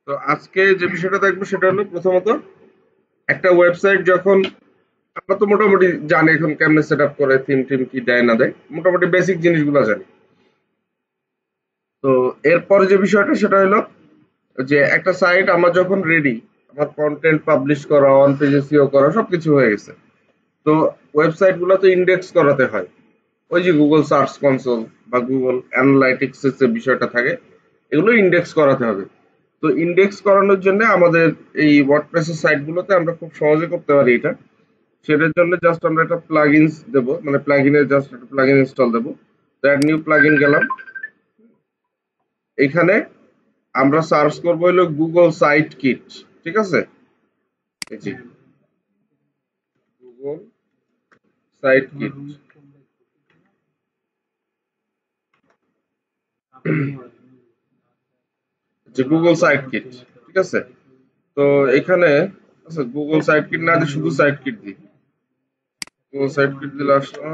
তো আজকে যে বিষয়টা দেখবো সেটা হলো প্রথমত একটা ওয়েবসাইট যখন আমরা তো মোটামুটি জানি এখন কেমনে সেট আপ করে থিম টিম কি দেয় না দেয় মোটামুটি বেসিক জিনিসগুলো জানি। তো এরপরে যে বিষয়টা সেটা হলো যে একটা সাইট আমার যখন রেডি, আমার কন্টেন্ট পাবলিশ করা, অন পেজে সিও করা সবকিছু হয়ে গেছে। তো ওয়েবসাইট গুলো তো ইন্ডেক্স করাতে হয়। ওই যে গুগল সার্চ কনসোল বা গুগল অ্যানালাইটিক্স এর যে বিষয়টা থাকে, এগুলো ইন্ডেক্স করাতে হবে। তো ইন্ডেক্স করানোর জন্য আমাদের এই ওয়ার্ডপ্রেসের সাইট গুলোতে আমরা খুব সহজে করতে পারি এটা। সেটার জন্য জাস্ট আমরা একটা প্লাগইনস দেব, মানে প্লাগইনের জাস্ট একটা প্লাগইন ইনস্টল দেব। তো অ্যাড নিউ প্লাগইন গেলাম। এখানে আমরা সার্চ করব হলো গুগল সাইট কিট। ঠিক আছে? এই যে গুগল সাইট কিট, যে গুগল সাইট কিট। ঠিক আছে? তো এখানে আচ্ছা গুগল সাইট কিট না দিয়ে শুধু সাইট কিট দিই। গুগল সাইট কিট দিলে আসলে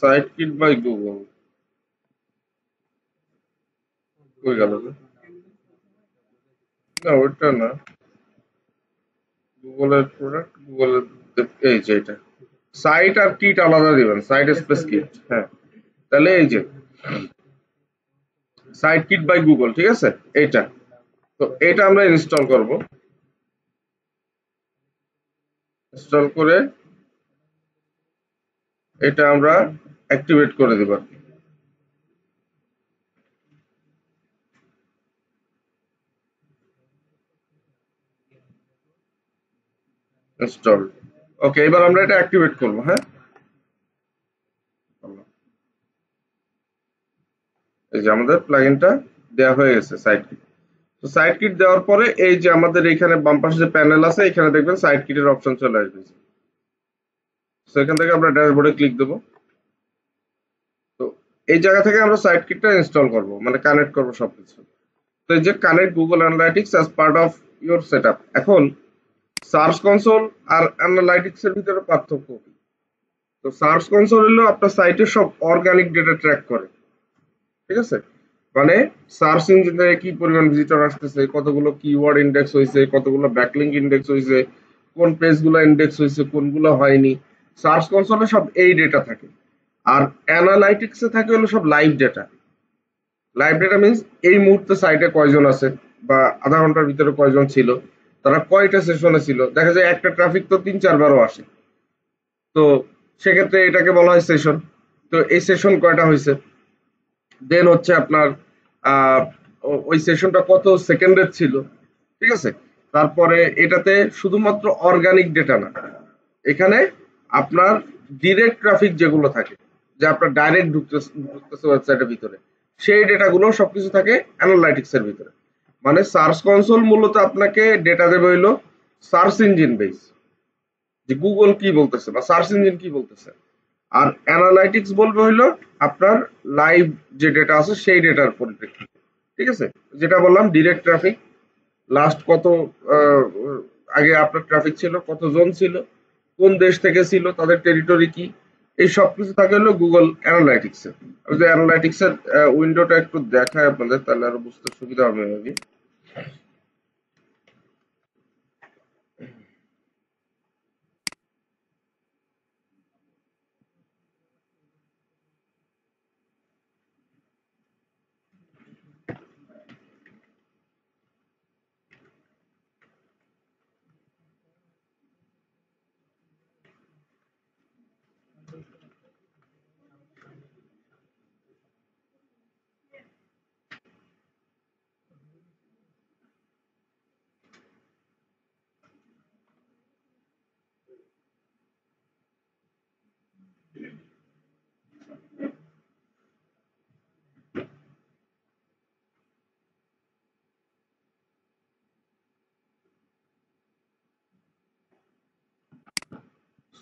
সাইট কিট বাই গুগল হয়ে গেল যে? না ওইটা না, গুগলের প্রোডাক্ট গুগলের, এই যে এটা সাইট আর কিট আলাদা দিবেন, সাইট স্পেস কিট। হ্যাঁ, তাহলে এই যে সাইট কিট বাই গুগল, ঠিক আছে? এইটা, তো এটা আমরা ইনস্টল করব। ইনস্টল করে এটা আমরা অ্যাক্টিভেট করে দেব। ইনস্টল। ওকে, এবার আমরা এটা অ্যাক্টিভেট করব। হ্যাঁ, এই যে আমাদের প্লাগইনটা দেওয়া হয়ে গেছে সাইট কিট। তো সাইট কিট দেওয়ার পরে এই যে আমাদের এখানে বাম পাশে যে প্যানেল আছে এখানে দেখবেন সাইট কিটের অপশন চলে আসবে। তো এখান থেকে আমরা ড্যাশবোর্ডে ক্লিক দেব। তো এই জায়গা থেকে আমরা সাইট কিটটা ইনস্টল করব, মানে কানেক্ট করব সবকিছু। তো এই যে connect Google analytics as part of your setup. এখন সার্চ কনসোল আর অ্যানালাইটিক্স এর ভিতরে পার্থক্য কি? তো সার্চ কনসোল হলো আপনার সাইটের সব অর্গানিক ডেটা ট্র্যাক করে। ঠিক আছে? মানে সার্চ ইঞ্জিনে কি পরিমাণ ভিজিটর আসতেছে, কতগুলো কিওয়ার্ড ইন্ডেক্স হয়েছে, কতগুলো ব্যাকলিংক ইন্ডেক্স হয়েছে, কোন পেজগুলো ইন্ডেক্স হয়েছে, কোনগুলো হয়নি। সার্চ কনসোলে সব এই ডেটা থাকে। আর অ্যানালাইটিক্সে থাকে হলো সব live data. Live data means এই মুহূর্তে সাইটে কয়জন আছে, বা আধা ঘন্টার ভিতরে কয়জন ছিল, তারা কয়টা সেশনে ছিল। দেখা যায় একটা ট্রাফিক তো ৩-৪ বারও আসে। তো সেক্ষেত্রে এটাকে বলা হয় সেশন। তো এই সেশন কয়টা হয়েছে, দেন হচ্ছে আপনার আহ, ওই সেশনটা কত সেকেন্ডের ছিল। ঠিক আছে? তারপরে এটাতে শুধুমাত্র অর্গানিক ডেটা না, এখানে আপনার ডিরেক্ট ট্রাফিক যেগুলো থাকে, যে আপনার ডাইরেক্ট ঢুকতেছে ওয়েবসাইটের ভিতরে, সেই ডেটাগুলো সবকিছু থাকে অ্যানালাইটিক্স এর ভিতরে। মানে সার্চ কনসোল মূলত আপনাকে ডেটা দেবে হইলো সার্চ ইঞ্জিন বেস, যে গুগল কি বলতেছে বা সার্চ ইঞ্জিন কি বলতেছে। আর অ্যানালাইটিক্স বলবে হইলো আপনার লাইভ যে ডেটা আছে সেই ডেটার পরিপ্রেক্ষিতে। ঠিক আছে? যেটা বললাম ডিরেক্ট ট্রাফিক, লাস্ট কত আহ, আগে আপনার ট্রাফিক ছিল, কতজন ছিল, কোন দেশ থেকে ছিল, তাদের টেরিটরি কি, এই সব কিছু থাকে হলো গুগল অ্যানালাইটিক্স এর। আমি যদি অ্যানালাইটিক্স এর উইন্ডোটা একটু দেখাই আপনাদের, তাহলে আরো বুঝতে সুবিধা হবে মেবি।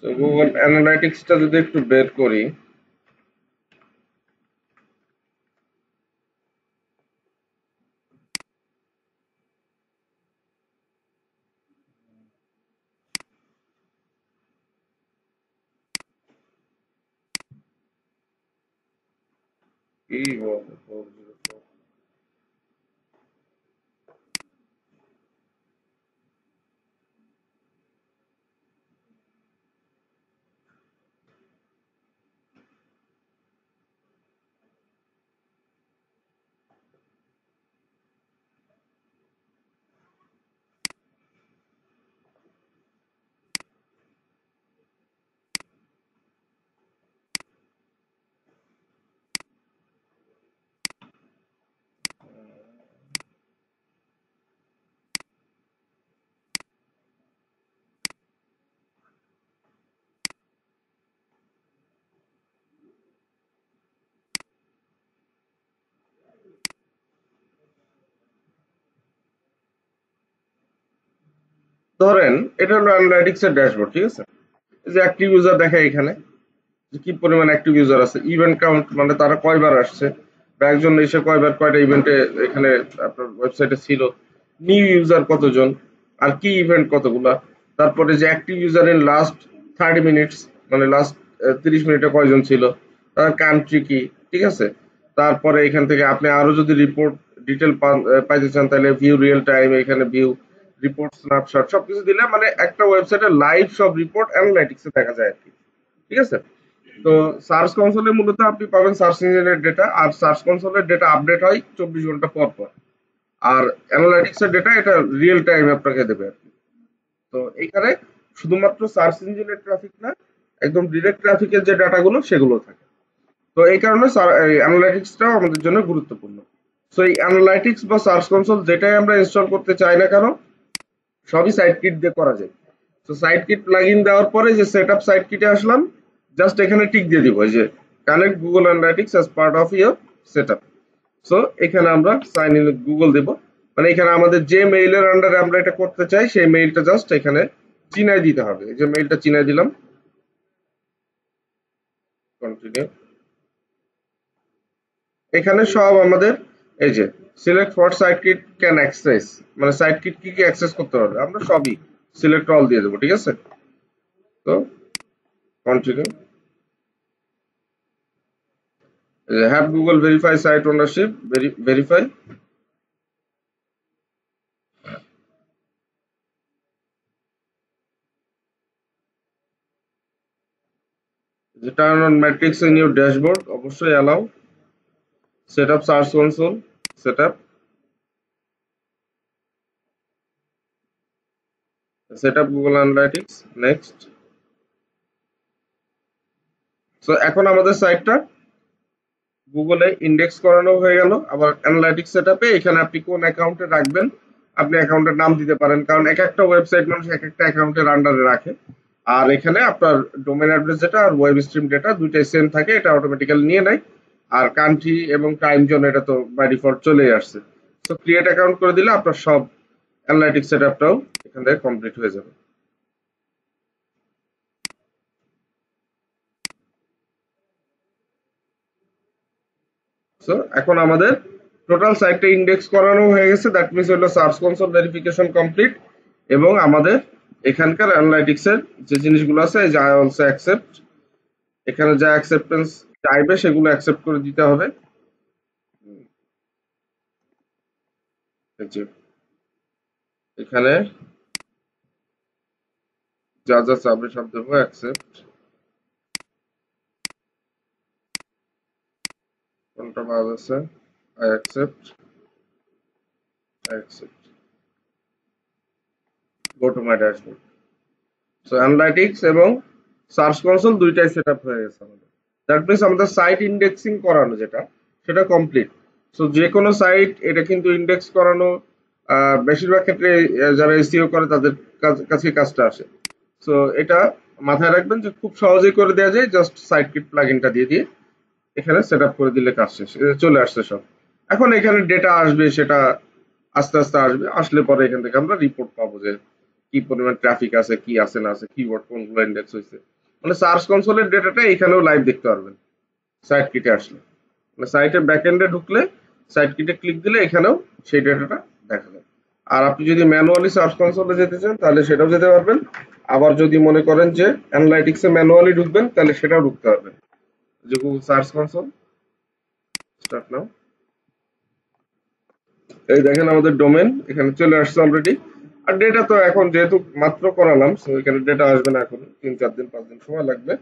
গুগল অ্যানালাইটিক্সটা যদি একটু বের করি, কি বলবো, ধরেন এটা হলো অ্যানালাইটিক্স এর ড্যাশবোর্ড, ঠিক আছে? এই যে অ্যাক্টিভ ইউজার দেখায় এখানে যে কি পরিমাণ অ্যাক্টিভ ইউজার আছে, ইভেন্ট কাউন্ট মানে তারা কয়বার আসছে বা একজন এসে কয়বার কয়টা ইভেন্টে এখানে আপনার ওয়েবসাইটে ছিল, নিউ ইউজার কতজন, আর কি ইভেন্ট কতগুলা, তারপরে যে active user in last 30 minutes মানে লাস্ট 30 মিনিটে কয়জন ছিল, তার কান্ট্রি কি, ঠিক আছে? তারপরে এখান থেকে আপনি আরো যদি রিপোর্ট ডিটেল পাইতে চান তাহলে ভিউ রিয়েল টাইম, এখানে ভিউ রিপোর্ট স্ন্যাপশট সবকিছু দিলে মানে একটা ওয়েবসাইটে লাইভ সব রিপোর্ট অ্যানালাইটিক্সে দেখা যায় আর কি, ঠিক আছে? তো সার্চ কনসোলে মূলত আপনি পাবেন সার্চ ইঞ্জিনের ডেটা, আর সার্চ কনসোলের ডেটা আপডেট হয় 24 ঘন্টা পর পর। আর অ্যানালাইটিক্স এর ডেটা এটা রিয়েল টাইম আপনাকে দেবে আর কি। তো এইখানে শুধুমাত্র সার্চ ইঞ্জিনের ট্রাফিক না, একদম ডিরেক্ট ট্রাফিকের যে ডাটাগুলো সেগুলো থাকে। তো এই কারণে অ্যানালাইটিক্সটাও আমাদের জন্য গুরুত্বপূর্ণ। সো এই অ্যানালাইটিক্স বা সার্চ কনসোল যেটাই আমরা ইনস্টল করতে চাই না কেন, সবই সাইট কিট দিয়ে করা যায়। তো সাইট কিট প্লাগইন দেওয়ার পরে যে সেটআপ সাইট কিটে আসলাম, জাস্ট এখানে টিক দিয়ে দিব যে connect Google analytics as part of your setup. So এখানে আমরা সাইন ইন গুগল দেব, মানে এখানে আমাদের যে মেইলের আন্ডারে আমরা এটা করতে চাই সেই মেইলটা জাস্ট এখানে চিনাই দিতে হবে। এই যে মেইলটা চিনাই দিলাম, কন্টিনিউ। এখানে সব আমাদের এই যে select what site kit can access, মানে সাইট কিট কি কি অ্যাক্সেস করতে পারবে আমরা সবই সিলেক্ট অল দিয়ে দেবো, ঠিক আছে? তো continue. Have Google verify site ownership, verify. Turn on metrics in your dashboard, অবশ্যই allow. Set up search console, set up. Set up Google analytics, next. So এখন আমাদের সাইটটা গুগলে ইন্ডেক্স করানো হয়ে গেল। আবার অ্যানালাইটিক্স সেটআপে এখানে আপনি কোন অ্যাকাউন্টে রাখবেন, আপনি অ্যাকাউন্টের নাম দিতে পারেন, কারণ এক একটা ওয়েবসাইট মানুষ এক একটা অ্যাকাউন্টের আন্ডারে রাখে। আর এখানে আপনার ডোমেইন অ্যাড্রেস যেটা আর ওয়েব স্ট্রিম ডেটা দুইটাই সেম থাকে, এটা অটোমেটিক্যালি নিয়ে নেয়। আর কান্ট্রি এবং টাইম জোন এটা তো বাই ডিফল্ট চলেই আসছে। সো ক্রিয়েট অ্যাকাউন্ট করে দিলে আপনার সব অ্যানালাইটিক্স সেটআপটাও এখান থেকে কমপ্লিট হয়ে যাবে। সো এখন আমাদের টোটাল সাইটটা ইন্ডেক্স করানো হয়ে গেছে, দ্যাট মিনস হলো সার্চ কনসোল ভেরিফিকেশন কমপ্লিট। এবং আমাদের এখানকার অ্যানালাইটিক্স এর যে জিনিসগুলো আছে, এই যে আই অলসো অ্যাকসেপ্ট, এখানে যা অ্যাকসেপ্টেন্স চাইবে সেগুলো অ্যাকসেপ্ট করে দিতে হবে। এই যে এখানে যা যা চাবে সব দেবো, অ্যাকসেপ্ট। কোনটা বাদ আছে, I accept, I accept, go to my dashboard. So analytics এবং সার্চ কনসোল দুইটাই সেট আপ হয়ে গেছে আমাদের। দ্যাট মিনস আমাদের সাইট ইন্ডেক্সিং করানো যেটা, সেটা কমপ্লিট। সো যে কোনো সাইট এটা কিন্তু ইন্ডেক্স করানো বেশিরভাগ ক্ষেত্রে যারা এসইও করে তাদের কাছে কাজটা আসে। সো এটা মাথায় রাখবেন যে খুব সহজেই করে দেওয়া যায়, জাস্ট সাইট কিট প্লাগইনটা দিয়ে দিয়ে এখানে সেট আপ করে দিলে কাজ শেষ, চলে আসছে সব। এখন এখানে ডেটা আসবে, সেটা আস্তে আস্তে আসবে, আসলে পরে এখান থেকে আমরা রিপোর্ট পাবো যে কি পরিমাণ ট্রাফিক আছে, কি আছে না আছে, কিওয়ার্ড কোনগুলো ইন্ডেক্স হয়েছে। মানে সার্চ কনসোলের ডেটাটা এখানেও লাইভ দেখতে পারবেন সাইট কিটে আসলে। মানে সাইটের ব্যাকএন্ডে ঢুকলে সাইট কিটে ক্লিক দিলে এখানেও সেই ডেটাটা দেখা যায়। আর আপনি যদি ম্যানুয়ালি সার্চ কনসোলে যেতে চান তাহলে সেটাও যেতে পারবেন। আবার যদি মনে করেন যে অ্যানালাইটিক্সে ম্যানুয়ালি ঢুকবেন তাহলে সেটাও ঢুকতে পারবেন। যে Google search console, start now. এই দেখেন আমাদের ডোমেন এখানে চলে আসছে অলরেডি। আর ডেটা তো এখন যেহেতু মাত্র করালাম, সো এখানে ডেটা আসবে না, এখন 3-4 দিন 5 দিন সময় লাগবে।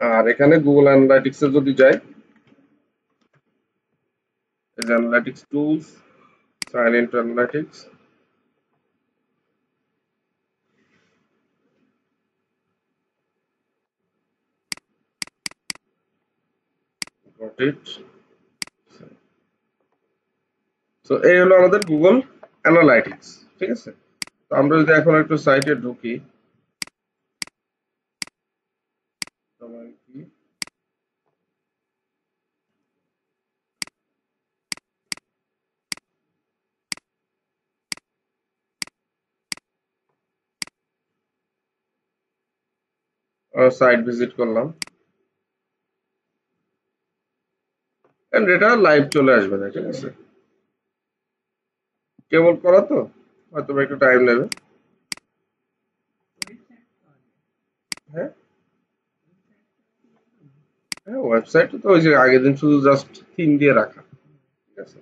আর এখানে গুগল অ্যানালাইটিক্স এ যদি যাই, এই যে analytics tools, sign in to analytics, got it. So এই হলো আমাদের গুগল অ্যানালাইটিক্স, ঠিক আছে? তো আমরা যদি এখন একটু সাইটে ঢুকি, ডোমেন কি, সাইট ভিজিট করলাম এন্ড এটা লাইভ চলে আসবে না, ঠিক আছে। কেবল করা তো হয়তো বা একটু টাইম নেবে। হ্যাঁ, হ্যাঁ, ওয়েবসাইট তো ওই যে আগের দিন শুধু জাস্ট থিম দিয়ে রাখা, ঠিক আছে।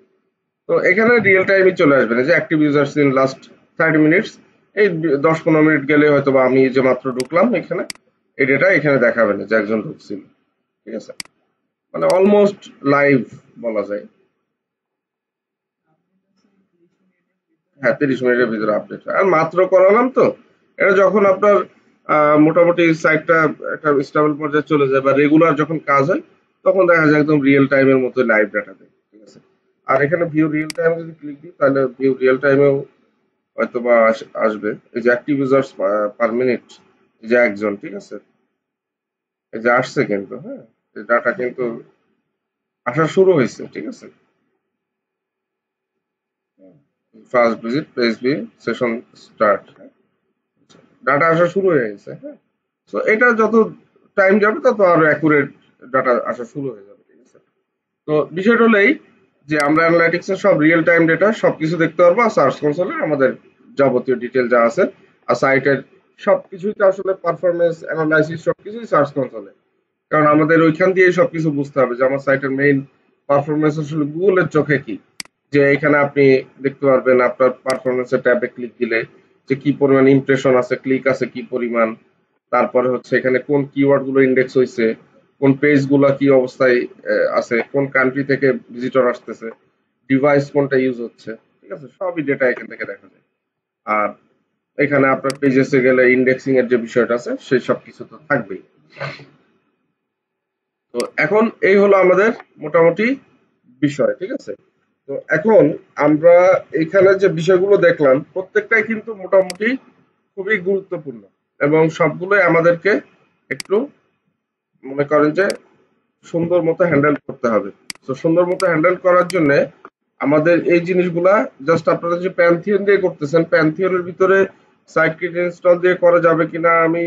তো এখানে রিয়েল টাইমই চলে আসবে না যে active users in last 30 minutes, এই 10-15 মিনিট গেলে হয়তো বা আমি যে মাত্র ঢুকলাম এখানে এই ডেটা এখানে দেখাবে না যে একজন ঢুকছিল, ঠিক আছে। মানে অলমোস্ট লাইভ বলা যায়। হ্যাঁ, 30 মিনিটের ভিতরে আপডেট হয়। আর মাত্র করালাম তো, এটা যখন আপনার মোটামুটি সাইটটা একটা স্টেবল পর্যায়ে চলে যায় বা রেগুলার যখন কাজ হয়, তখন দেখা যায় একদম রিয়েল টাইমের মতো লাইভ ডাটা দেয়, ঠিক আছে। আর এখানে ভিউ রিয়েল টাইম যদি ক্লিক দিই তাহলে ভিউ রিয়েল টাইমেও হয়তো বা আসবে। এই যে অ্যাক্টিভ ইউজার্স পার মিনিট, এই যে একজন, ঠিক আছে, এই যে আসছে কিন্তু, হ্যাঁ, এই ডাটা কিন্তু আসা শুরু হয়েছে, ঠিক আছে। First visit page V session start, data আসা শুরু হয়ে গেছে, হ্যাঁ। তো এটা যত টাইম যাবে তত আরো অ্যাকুরেট ডাটা আসা শুরু হয়ে যাবে, ঠিক আছে। তো বিষয়টা হলো এই যে আমরা অ্যানালাইটিক্স এর সব রিয়েল টাইম ডেটা সবকিছু দেখতে পারবো, আর সার্চ কনসোলে আমাদের যাবতীয় ডিটেল যা আছে, আর সাইটের সবকিছুই তো আসলে পারফরমেন্স অ্যানালাইসিস সবকিছুই সার্চ কনসোলে। কারণ আমাদের ওইখান দিয়ে সবকিছু বুঝতে হবে যে আমার সাইটের মেইন পারফরমেন্স আসলে গুগলের চোখে কি। যে এখানে আপনি দেখতে পারবেন আপনার পারফরমেন্সের ট্যাবে ক্লিক দিলে যে কি পরিমাণ ইমপ্রেশন আছে, ক্লিক আছে কি পরিমাণ, তারপরে হচ্ছে এখানে কোন কিওয়ার্ড গুলো ইন্ডেক্স হয়েছে, কোন পেজ গুলা কি অবস্থায় আছে, কোন কান্ট্রি থেকে ভিজিটর আসতেছে, ডিভাইস কোনটা ইউজ হচ্ছে, ঠিক আছে, সবই ডেটা এখান থেকে দেখা যায়। আর এখানে আপনার পেজেসে গেলে ইন্ডেক্সিং এর যে বিষয়টা আছে সেই সব কিছু তো থাকবেই। তো এখন এই হলো আমাদের মোটামুটি বিষয়, ঠিক আছে। তো এখন আমরা এখানে যে বিষয়গুলো দেখলাম প্রত্যেকটাই কিন্তু মোটামুটি খুবই গুরুত্বপূর্ণ এবং সবগুলোই আমাদেরকে একটু মনে করেন যে সুন্দর মতো হ্যান্ডেল করতে হবে। তো সুন্দর মতো হ্যান্ডেল করার জন্য আমাদের এই জিনিসগুলা জাস্ট আপনারা যে প্যান্থিয়ন দিয়ে করতেছেন, প্যান্থিয়নের ভিতরে সাইটকিট ইনস্টল দিয়ে করা যাবে কিনা আমি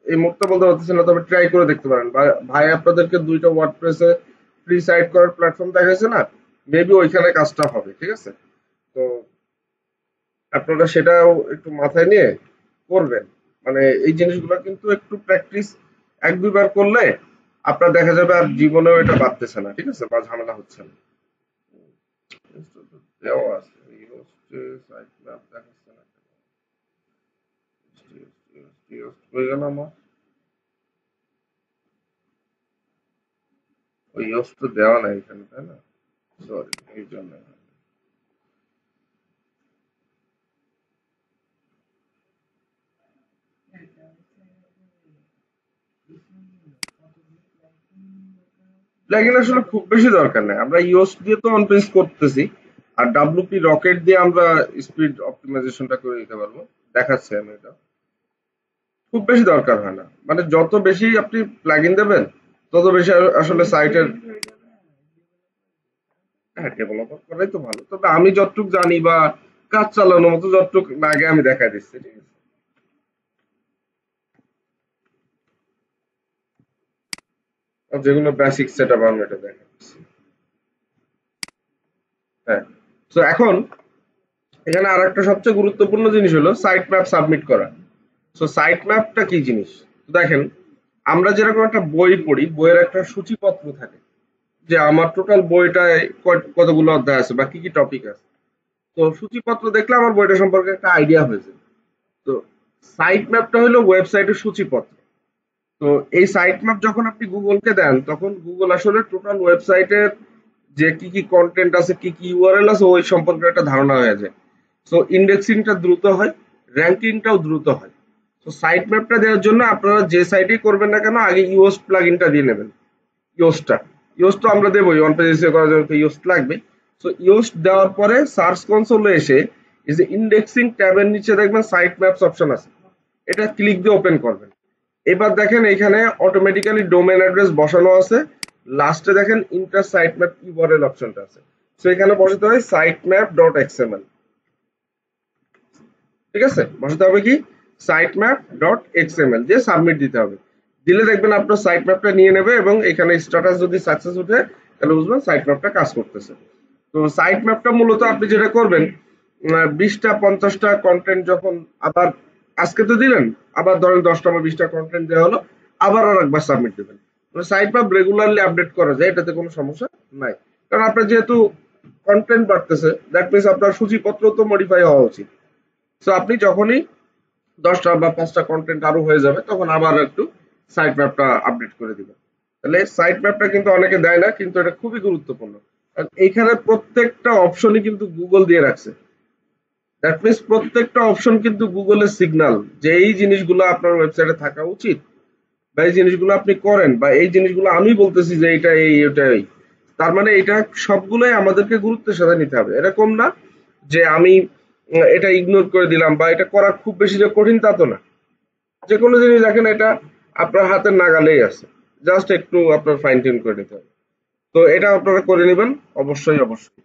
এই মুহূর্তে বলতে পারতেছি না, তবে ট্রাই করে দেখতে পারেন। ভাই আপনাদেরকে দুইটা ওয়ার্ডপ্রেসে ফ্রি সাইট করার প্ল্যাটফর্ম দেখাইছে না, মেবি ওইখানে কাজটা হবে, ঠিক আছে। তো আপনারা সেটাও একটু মাথায় নিয়ে করবেন। মানে এই জিনিসগুলো কিন্তু একটু প্র্যাকটিস 1-2 বার করলে আপনার দেখা যাবে আর জীবনেও এটা বাড়তেছে না, ঠিক আছে, বা ঝামেলা হচ্ছে না। দেওয়া আছে এই হচ্ছে সাইট ম্যাপ দেখাচ্ছে না হয়ে গেল আমার ওই ইউজ তো দেওয়া নাই এখানে, তাই না? সরি, এই জন্য প্লাগইন আসলে খুব বেশি দরকার নাই, আমরা ইওস দিয়ে তো অন পেজ করতেছি। আর ডাব্লিউপি রকেট দিয়ে আমরা স্পিড অপটিমাইজেশনটা করে দিতে পারবো, দেখাচ্ছে আমি এটা। খুব বেশি দরকার হয় না, মানে যত বেশি আপনি প্লাগইন দেবেন তত বেশি আসলে সাইটের। হ্যাঁ, ডেভেলপার করাই তো ভালো, তবে আমি যতটুকু জানি বা কাজ চালানোর মতো যতটুকু লাগে আমি দেখাই দিচ্ছি, ঠিক আছে। আর যেগুলো বেসিক সেট আপ আমি এটা দেখাই দিচ্ছি। হ্যাঁ, তো এখন এখানে আর একটা সবচেয়ে গুরুত্বপূর্ণ জিনিস হলো সাইট ম্যাপ সাবমিট করা। সো সাইট ম্যাপটা কি জিনিস দেখেন, আমরা যেরকম একটা বই পড়ি, বইয়ের একটা সূচিপত্র থাকে যে আমার টোটাল বইটায় কতগুলো অধ্যায় আছে বা কি কি টপিক আছে। তো সূচিপত্র দেখলে আমার বইটা সম্পর্কে একটা আইডিয়া হয়েছে। তো সাইট ম্যাপটা হলো ওয়েবসাইটের সূচিপত্র। তো এই সাইট ম্যাপ যখন আপনি গুগলকে দেন তখন গুগল আসলে টোটাল ওয়েবসাইটের যে কি কি কন্টেন্ট আছে, কি কি ইউআরএল আছে ওই সম্পর্কে একটা ধারণা হয়ে যায়। সো ইন্ডেক্সিংটা দ্রুত হয়, র্যাঙ্কিংটাও দ্রুত হয়। তো সাইট ম্যাপটা দেওয়ার জন্য আপনারা যে সাইটেই করবেন না কেন আগে ইওস প্লাগইনটা দিয়ে নেবেন। ইওসটা ইওস তো আমরা দেবোই, ওয়ান পেজ এসে করার জন্য তো ইওস লাগবে। সো ইওস দেওয়ার পরে সার্চ কনসোলে এসে এই যে ইন্ডেক্সিং ট্যাবের নিচে দেখবেন সাইট ম্যাপস অপশন আছে, এটা ক্লিক দিয়ে ওপেন করবেন। এবার দেখেন এখানে অটোমেটিক্যালি ডোমেন অ্যাড্রেস বসানো আছে, লাস্টে দেখেন ইন্টার সাইট ম্যাপ ইউআরএল অপশনটা আছে। সো এখানে বসাতে হয় সাইট ম্যাপ ডট এক্সএমএল, ঠিক আছে, বসাতে হবে কি সাইট ম্যাপ ডট এক্সএমএল দিয়ে সাবমিট দিতে হবে। দিলে দেখবেন আপনার সাইট ম্যাপটা নিয়ে নেবে এবং এখানে স্ট্যাটাস যদি সাকসেস উঠে তাহলে বুঝবেন সাইট ম্যাপটা কাজ করতেছে। তো সাইট ম্যাপটা মূলত আপনি যেটা করবেন 20টা 50টা কন্টেন্ট যখন আবার আজকে তো দিলেন, আবার ধরেন 10টা বা 20টা কন্টেন্ট দেওয়া হলো, আবার আর একবার সাবমিট দেবেন। মানে সাইট ম্যাপ রেগুলারলি আপডেট করা যায়, এটাতে কোনো সমস্যা নাই। কারণ আপনার যেহেতু কন্টেন্ট বাড়তেছে, দ্যাট মিনস আপনার সূচিপত্র তো মডিফাই হওয়া উচিত। সো আপনি যখনই 10টা বা 5টা কন্টেন্ট আরো হয়ে যাবে তখন আবার একটু সাইট ম্যাপটা আপডেট করে দিবেন। তাহলে সাইট ম্যাপটা কিন্তু অনেকে দেয় না, কিন্তু এটা খুবই গুরুত্বপূর্ণ। আর এইখানে প্রত্যেকটা অপশনই কিন্তু গুগল দিয়ে রাখছে। দ্যাট মিনস প্রত্যেকটা অপশন কিন্তু গুগলের সিগন্যাল যে এই জিনিসগুলো আপনার ওয়েবসাইটে থাকা উচিত, বা এই জিনিসগুলো আপনি করেন, বা এই জিনিসগুলো আমি বলতেছি যে এটা এই এটা এই। তার মানে এটা সবগুলোই আমাদেরকে গুরুত্বের সাথে নিতে হবে। এরকম না যে আমি এটা ইগনোর করে দিলাম বা এটা করা খুব বেশি যে কঠিন তা তো না। যে কোনো জিনিস দেখেন এটা আপনার হাতের নাগালেই আছে, জাস্ট একটু আপনার ফাইন টিউন করে নিতে হবে। তো এটা আপনারা করে নেবেন অবশ্যই অবশ্যই।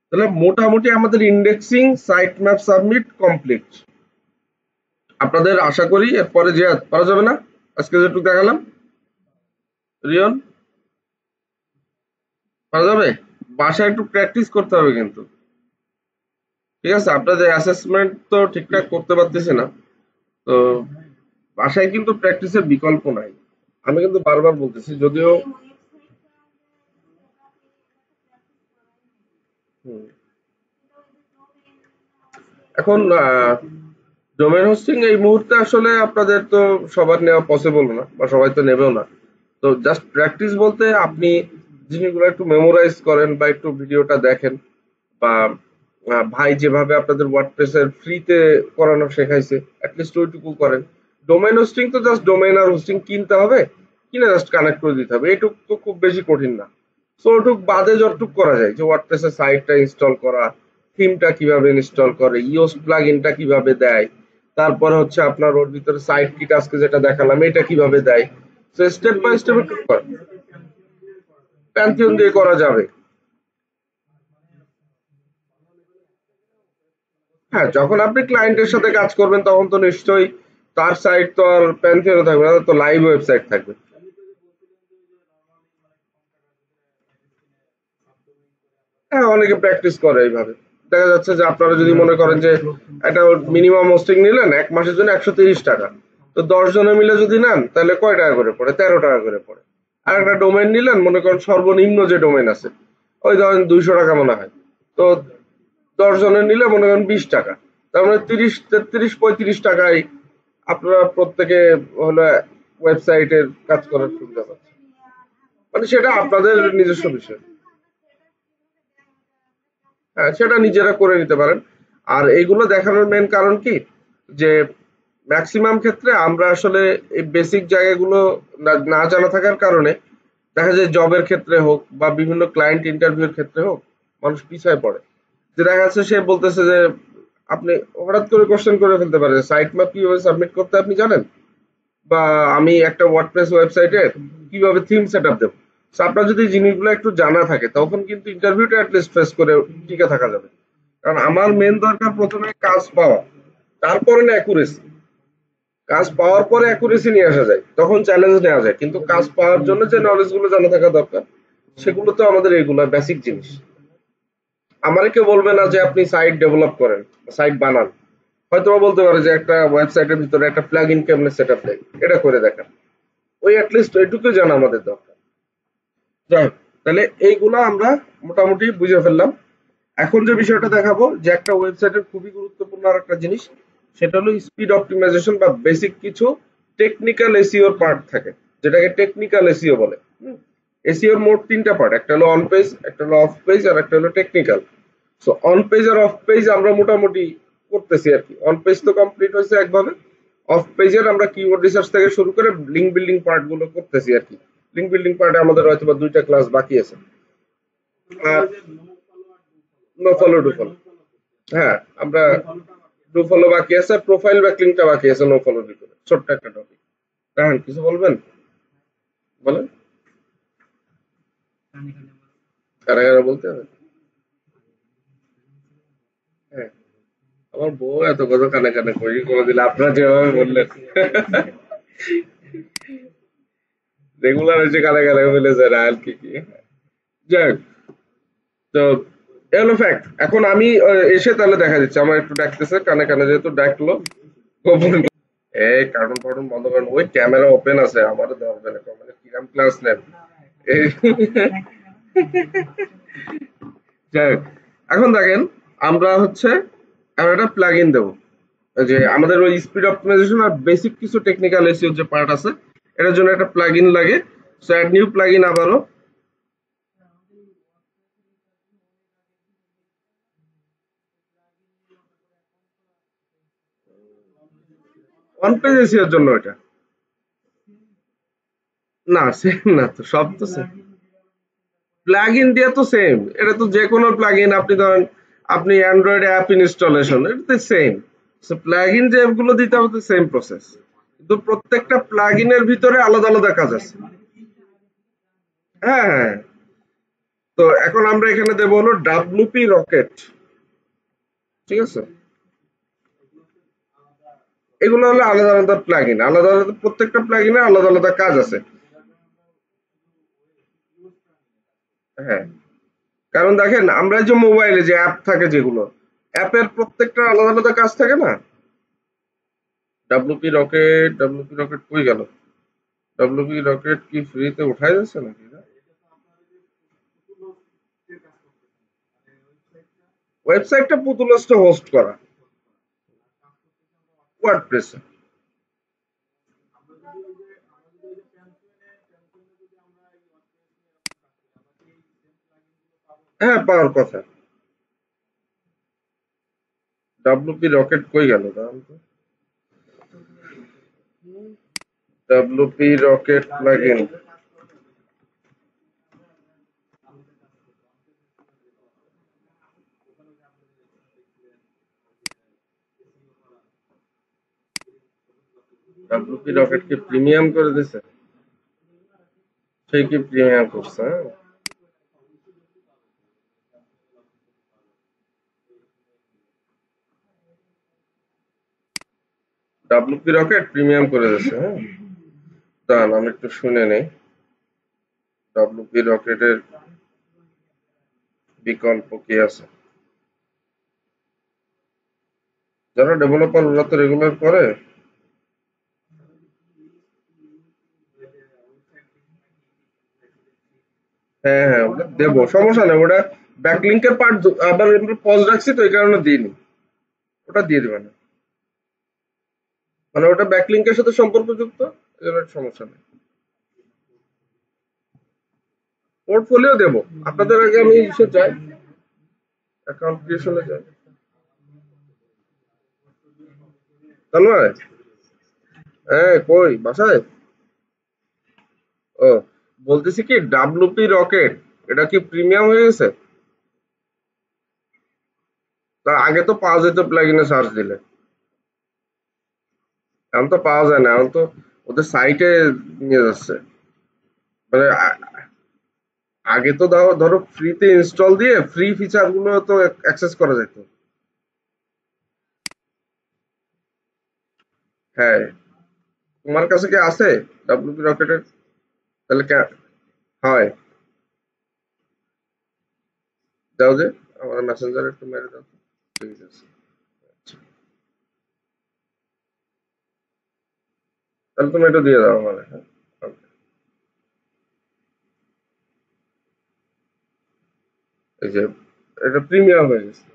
তাহলে মোটামুটি আমাদের indexing, site map submit complete. আপনাদের আশা করি এরপরে যে পারা যাবে না, আজকে যেটুকু দেখালাম। রিয়ন, পারা যাবে? বাসায় একটু প্র্যাকটিস করতে হবে কিন্তু। ঠিক আছে, আপনাদের অ্যাসেসমেন্ট তো ঠিকঠাক করতে পারতেছে না, তো বাসায় কিন্তু প্র্যাকটিসের বিকল্প নাই। আমি কিন্তু বারবার বলতেছি, যদিও হুম, এখন ডোমেন হোস্টিং এই মুহূর্তে আসলে আপনাদের তো সবার নেওয়া পসিবল না, বা সবাই তো নেবেও না। তো জাস্ট প্র্যাকটিস বলতে আপনি জিনিসগুলো একটু মেমোরাইজ করেন বা একটু ভিডিওটা দেখেন, বা ভাই যেভাবে আপনাদের ওয়ার্ডপ্রেসের ফ্রিতে করানো শেখাইছে অ্যাটলিস্ট ওইটুকু করেন। ডোমেন হোস্টিং তো জাস্ট ডোমেন আর হোস্টিং কিনতে হবে, কিনে জাস্ট কানেক্ট করে দিতে হবে, এটুক তো খুব বেশি কঠিন না। সো ওটুক বাদে যতটুক করা যায়, যে ওয়ার্ডপ্রেসের সাইটটা ইনস্টল করা, থিমটা কিভাবে ইনস্টল করে, ইওস প্লাগইনটা কিভাবে দেয়, তারপরে হচ্ছে আপনার ওর ভিতরে সাইট কিট আজকে যেটা দেখালাম এটা কিভাবে দেয়। সো স্টেপ বাই স্টেপ একটু প্যান্থিয়ন দিয়ে করা যাবে। হ্যাঁ, যখন আপনি ক্লায়েন্টের সাথে কাজ করবেন তখন তো নিশ্চয়ই তার সাইট তো আর প্যান্থিয়নে থাকবে না, তো লাইভ ওয়েবসাইট থাকবে। হ্যাঁ, অনেকে প্র্যাকটিস করে এইভাবে। দেখা যাচ্ছে যে আপনারা যদি মনে করেন যে একটা মিনিমাম হোস্টিং নিলেন 1 মাসের জন্য 130 টাকা, তো 10 জনে মিলে যদি নেন তাহলে কয় টাকা করে পড়ে? 13 টাকা করে পড়ে। আর একটা ডোমেন নিলেন, মনে করেন সর্বনিম্ন যে ডোমেন আছে ওই ধরেন 200 টাকা মনে হয়, তো 10 জনের নিলে মনে করেন 20 টাকা। তার মানে 30, 33, 35 টাকায় আপনারা প্রত্যেকে হলো ওয়েবসাইটের কাজ করার সুবিধা পাচ্ছে। মানে সেটা আপনাদের নিজস্ব বিষয়। হ্যাঁ, সেটা নিজেরা করে নিতে পারেন। আর এইগুলো দেখানোর মেন কারণ কি, যে ম্যাক্সিমাম ক্ষেত্রে আমরা আসলে এই বেসিক জায়গাগুলো না জানা থাকার কারণে দেখা যায় জবের ক্ষেত্রে হোক বা বিভিন্ন ক্লায়েন্ট ইন্টারভিউর ক্ষেত্রে হোক মানুষ পিছায় পড়ে। যে দেখা যাচ্ছে সে বলতেছে যে আপনি হঠাৎ করে কোশ্চেন করে ফেলতে পারে, সাইট ম্যাপ কিভাবে সাবমিট করতে আপনি জানেন, বা আমি একটা ওয়ার্ডপ্রেস ওয়েবসাইটে কিভাবে থিম সেট আপ দেবো। So আপনার যদি জিনিসগুলো একটু জানা থাকে তখন কিন্তু ইন্টারভিউটা অ্যাটলিস্ট ফেস করে টিকে থাকা যাবে। কারণ আমার মেন দরকার প্রথমে কাজ পাওয়া, তারপরে না অ্যাকুরেসি। কাজ পাওয়ার পরে অ্যাকুরেসি নিয়ে আসা যায়, তখন চ্যালেঞ্জ নেওয়া যায়, কিন্তু কাজ পাওয়ার জন্য যে নলেজ গুলো জানা থাকা দরকার সেগুলো তো আমাদের এগুলো বেসিক জিনিস। আমারে কেউ বলবে না যে আপনি সাইট ডেভেলপ করেন, সাইট বানান। হয়তোবা বলতে পারে যে একটা ওয়েবসাইটের ভিতরে একটা প্লাগ ইন কেমনে সেট আপ দেয় এটা করে দেখান। ওই অ্যাটলিস্ট ওইটুকু জানা আমাদের দরকার। যাই হোক, তাহলে এইগুলা আমরা মোটামুটি বুঝে ফেললাম। এখন যে বিষয়টা দেখাবো, যে একটা ওয়েবসাইটের খুবই গুরুত্বপূর্ণ আর একটা জিনিস, সেটা হলো স্পিড অপটিমাইজেশন বা বেসিক কিছু টেকনিক্যাল এসইওর পার্ট থাকে, যেটাকে টেকনিক্যাল এসইও বলে। এসইওর মোট 3টা পার্ট, একটা হলো অন পেজ, একটা হলো অফ পেজ, আর একটা হলো টেকনিক্যাল। সো অন পেজ আর অফ পেজ আমরা মোটামুটি করতেছি আর কি। অন পেজ তো কমপ্লিট হয়েছে একভাবে, অফ পেজের আমরা কিওয়ার্ড রিসার্চ থেকে শুরু করে লিঙ্ক বিল্ডিং পার্ট গুলো করতেছি আর কি। লিঙ্ক বিল্ডিং পার্টে আমাদের হয়তো বা 2টা ক্লাস বাকি আছে। আর নো ফলো টু ফলো, হ্যাঁ আমরা ডু ফলো বাকি আছে, প্রোফাইল ব্যাকলিংটা বাকি আছে নো ফলোর ভিতরে, ছোট্ট একটা টপিক। রাহান কিছু বলবেন? বলেন। কারা কারা বলতে হবে? হ্যাঁ, আমার বউ এত কথা কানে কানে কই করে দিলে আপনারা যেভাবে বললেন। রেগুলার এসে কানে কানে মিলে যায় না আর কি কি। যাই হোক, তো এলো ফ্যাক্ট। এখন আমি এসে তাহলে দেখা দিচ্ছে আমার একটু ডাকতেছে কানে কানে, যেহেতু ডাকলো গোপন। এই কার্টুন ফার্টুন বন্ধ করেন, ওই ক্যামেরা ওপেন আছে, আমারও দেওয়া হবে না, মানে কিরাম ক্লাস নেন এই। যাই হোক, এখন দেখেন আমরা হচ্ছে আমরা একটা প্লাগ ইন দেবো, যে আমাদের ওই স্পিড অপটিমাইজেশন আর বেসিক কিছু টেকনিক্যাল এসইও যে পার্ট আছে, এটার জন্য একটা প্লাগ ইন লাগে। So add new plugin. আবারও ওয়ান পেজ এসইওর জন্য এটা না, সেম না তো, সব তো সেম। প্লাগ ইন দিয়ে তো সেম, এটা তো যে কোনো প্লাগ ইন, আপনি ধরেন আপনি অ্যান্ড্রয়েড অ্যাপ ইনস্টলেশন, এটা তো সেম। প্লাগ ইন যে অ্যাপগুলো দিতে হবে তো সেম প্রসেস, কিন্তু প্রত্যেকটা প্লাগ ইনের ভিতরে আলাদা আলাদা কাজ আছে। হ্যাঁ হ্যাঁ। তো এখন আমরা এখানে দেবো হলো ডাব্লুপি রকেট, ঠিক আছে। এগুলো হলো আলাদা আলাদা প্লাগ ইন, আলাদা আলাদা, প্রত্যেকটা প্লাগ ইনে আলাদা আলাদা কাজ আছে। হ্যাঁ, কারণ দেখেন আমরা যে মোবাইলে যে অ্যাপ থাকে, যেগুলো অ্যাপের প্রত্যেকটা আলাদা আলাদা কাজ থাকে না। ডাব্লুপি রকেট, ডাব্লুপি রকেট কই গেল? ডাব্লুপি রকেট কি ফ্রিতে উঠাই যাচ্ছে নাকি? ওয়েবসাইটটা পুতুলসটা হোস্ট করা ওয়ার্ডপ্রেসে। হ্যাঁ, পাওয়ার কথা। ডাব্লুপি রকেট কই গেল দাঁড়ান তো। WP rocket plugin. WP rocket কি প্রিমিয়াম করে দিছে? সেই কি প্রিমিয়াম করছে? হ্যাঁ, ডাব্লুপি রকেট প্রিমিয়াম করে দিছে। হ্যাঁ, দাঁড়ান আমি একটু শুনে নেই ডাব্লুপি রকেটের বিকল্প কি আছে। যারা ডেভেলপার ওরা তো রেগুলার করে। হ্যাঁ হ্যাঁ, ওটা দেবো, সমস্যা নেই। ওটা ব্যাকলিংকের পার্ট আবার আমরা পজ রাখছি তো এই কারণে দিইনি। ওটা দিয়ে দিবেন, মানে ওটা ব্যাকলিংকের সাথে সম্পর্কযুক্ত, এই জন্য সমস্যা নেই। পোর্টফোলিও দেবো, আপনাদের আগে আমি ইসে যাই, অ্যাকাউন্ট ক্রিয়েশনে যাই। তানয়, হ্যাঁ কই বাসায়? ও, বলতেছি কি ডাব্লুপি রকেট এটা কি প্রিমিয়াম হয়ে গেছে? তা আগে তো পাওয়া যেত প্লাগইনে সার্চ দিলে, এখন তো পাওয়া যায় না, এখন তো ওদের সাইটে নিয়ে যাচ্ছে। মানে আগে তো ধরো ফ্রিতে ইনস্টল দিয়ে ফ্রি ফিচার গুলো তো অ্যাক্সেস করা যেত। হ্যাঁ, তোমার কাছে কি আছে ডাব্লিউপি রকেটের? তাহলে হয় দাও, যে আমার মেসেঞ্জারে একটু মেরে দাও। ঠিক আছে, আচ্ছা। তাহলে তুমি এটা দিয়ে দাও আমার। হ্যাঁ, okay। এই যে এটা প্রিমিয়াম হয়ে গেছে,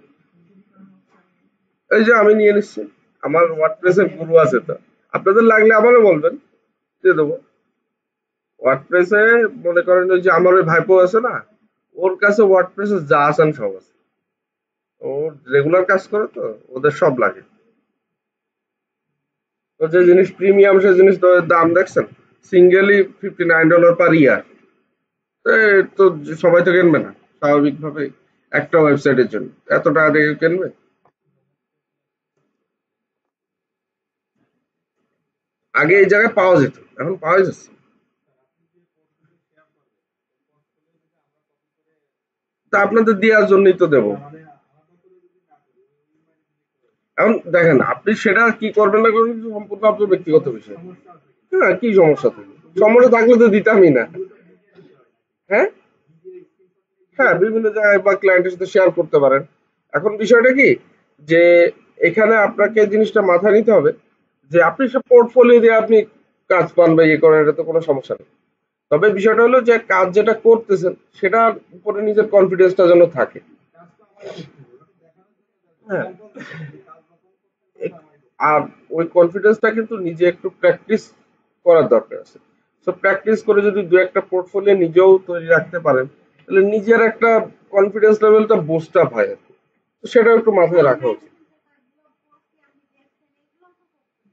এই যে আমি নিয়ে নিচ্ছি। আমার ওয়ার্ডপ্রেসের গুরু আছে তো, আপনাদের লাগলে আমারও বলবেন, দিয়ে দেবো। ওয়ার্ডপ্রেসে মনে করেন ওই যে আমার ওই ভাইপো আছে না, ওর কাছে ওয়ার্ডপ্রেসে যা আছেন সব আছে। ও রেগুলার কাজ করে তো, ওদের সব লাগে। তো যে জিনিস প্রিমিয়াম সে জিনিস তো দাম দেখছেন, সিঙ্গেলি $59 পার ইয়ার। তো সবাই তো কিনবে না স্বাভাবিকভাবেই, একটা ওয়েবসাইটের জন্য এত টাকা দিয়ে কিনবে? আগে এই জায়গায় পাওয়া যেত, এখন পাওয়া যাচ্ছে। তা আপনাদের দেওয়ার জন্যই তো দেবো। এখন দেখেন আপনি সেটা কি করবেন না করবেন সম্পূর্ণ আপনার ব্যক্তিগত বিষয়। হ্যাঁ, কি সমস্যা থাকে? সমস্যা থাকলে তো দিতামই না। হ্যাঁ, হ্যাঁ, বিভিন্ন জায়গায় বা ক্লায়েন্টের সাথে শেয়ার করতে পারেন। এখন বিষয়টা কি যে এখানে আপনাকে জিনিসটা মাথায় নিতে হবে যে আপনি সব পোর্টফোলিও দিয়ে আপনি কাজ পান বা ইয়ে করেন, এটা তো কোনো সমস্যা নেই। তবে বিষয়টা হলো যে কাজ যেটা করতেছেন সেটার উপরে নিজের কনফিডেন্সটা যেন থাকে। হ্যাঁ, আর ওই কনফিডেন্সটা কিন্তু নিজে একটু প্র্যাকটিস করার দরকার আছে। তো প্র্যাকটিস করে যদি দু একটা পোর্টফোলিও নিজেও তৈরি রাখতে পারেন, তাহলে নিজের একটা কনফিডেন্স লেভেলটা বুস্ট আপ হয় আর কি। তো সেটাও একটু মাথায় রাখা উচিত।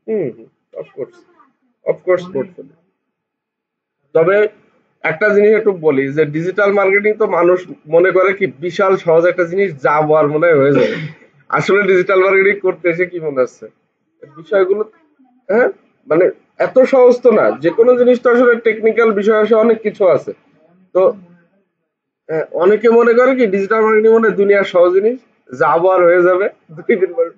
হুম, হুম, অফকোর্স, অফকোর্স পোর্টফোলিও। তবে একটা জিনিস একটু বলি যে ডিজিটাল মার্কেটিং তো মানুষ মনে করে কি বিশাল সহজ একটা জিনিস, যা আর মনে হয় হয়ে যাবে। আসলে ডিজিটাল মার্কেটিং করতে এসে কি মনে হচ্ছে বিষয়গুলো, হ্যাঁ, মানে এত সহজ তো না, যে কোনো জিনিস তো আসলে টেকনিক্যাল বিষয় আসে, অনেক কিছু আছে। তো অনেকে মনে করে কি ডিজিটাল মার্কেটিং মানে দুনিয়ার সহজ জিনিস, যা আর হয়ে যাবে 2 দিন পরে।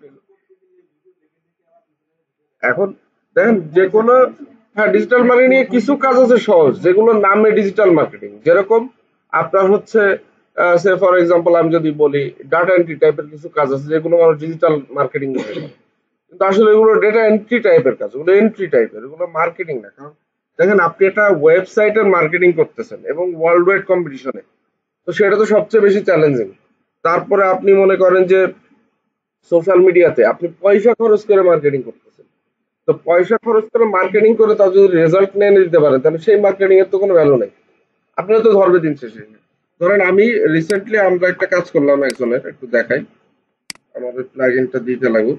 এখন দেখেন যে কোনো, হ্যাঁ, ডিজিটাল মার্কেটিং এ কিছু কাজ আছে সহজ, যেগুলোর নামে ডিজিটাল মার্কেটিং, যেরকম আপনার হচ্ছে সে ফর এক্সাম্পল আমি যদি বলি ডাটা এন্ট্রি টাইপের কিছু কাজ আছে যেগুলো মানুষ ডিজিটাল মার্কেটিং মনে করে, কিন্তু আসলে এগুলো ডেটা এন্ট্রি টাইপের কাজ, ওগুলো এন্ট্রি টাইপের, এগুলো মার্কেটিং না। কারণ দেখেন আপনি একটা ওয়েবসাইটের মার্কেটিং করতেছেন এবং ওয়ার্ল্ড ওয়াইড কম্পিটিশনে, তো সেটা তো সবচেয়ে বেশি চ্যালেঞ্জিং। তারপরে আপনি মনে করেন যে সোশ্যাল মিডিয়াতে আপনি পয়সা খরচ করে মার্কেটিং করতেছেন, তো পয়সা খরচ করে মার্কেটিং করে তার যদি রেজাল্ট না এনে দিতে পারেন, তাহলে সেই মার্কেটিং এর তো কোনো ভ্যালু নেই। আপনারা তো ধরবে দিন শেষে। ধরেন আমি রিসেন্টলি আমরা একটা কাজ করলাম একজনের, একটু দেখাই। আমাদের প্লাগইনটা দিতে লাগুক,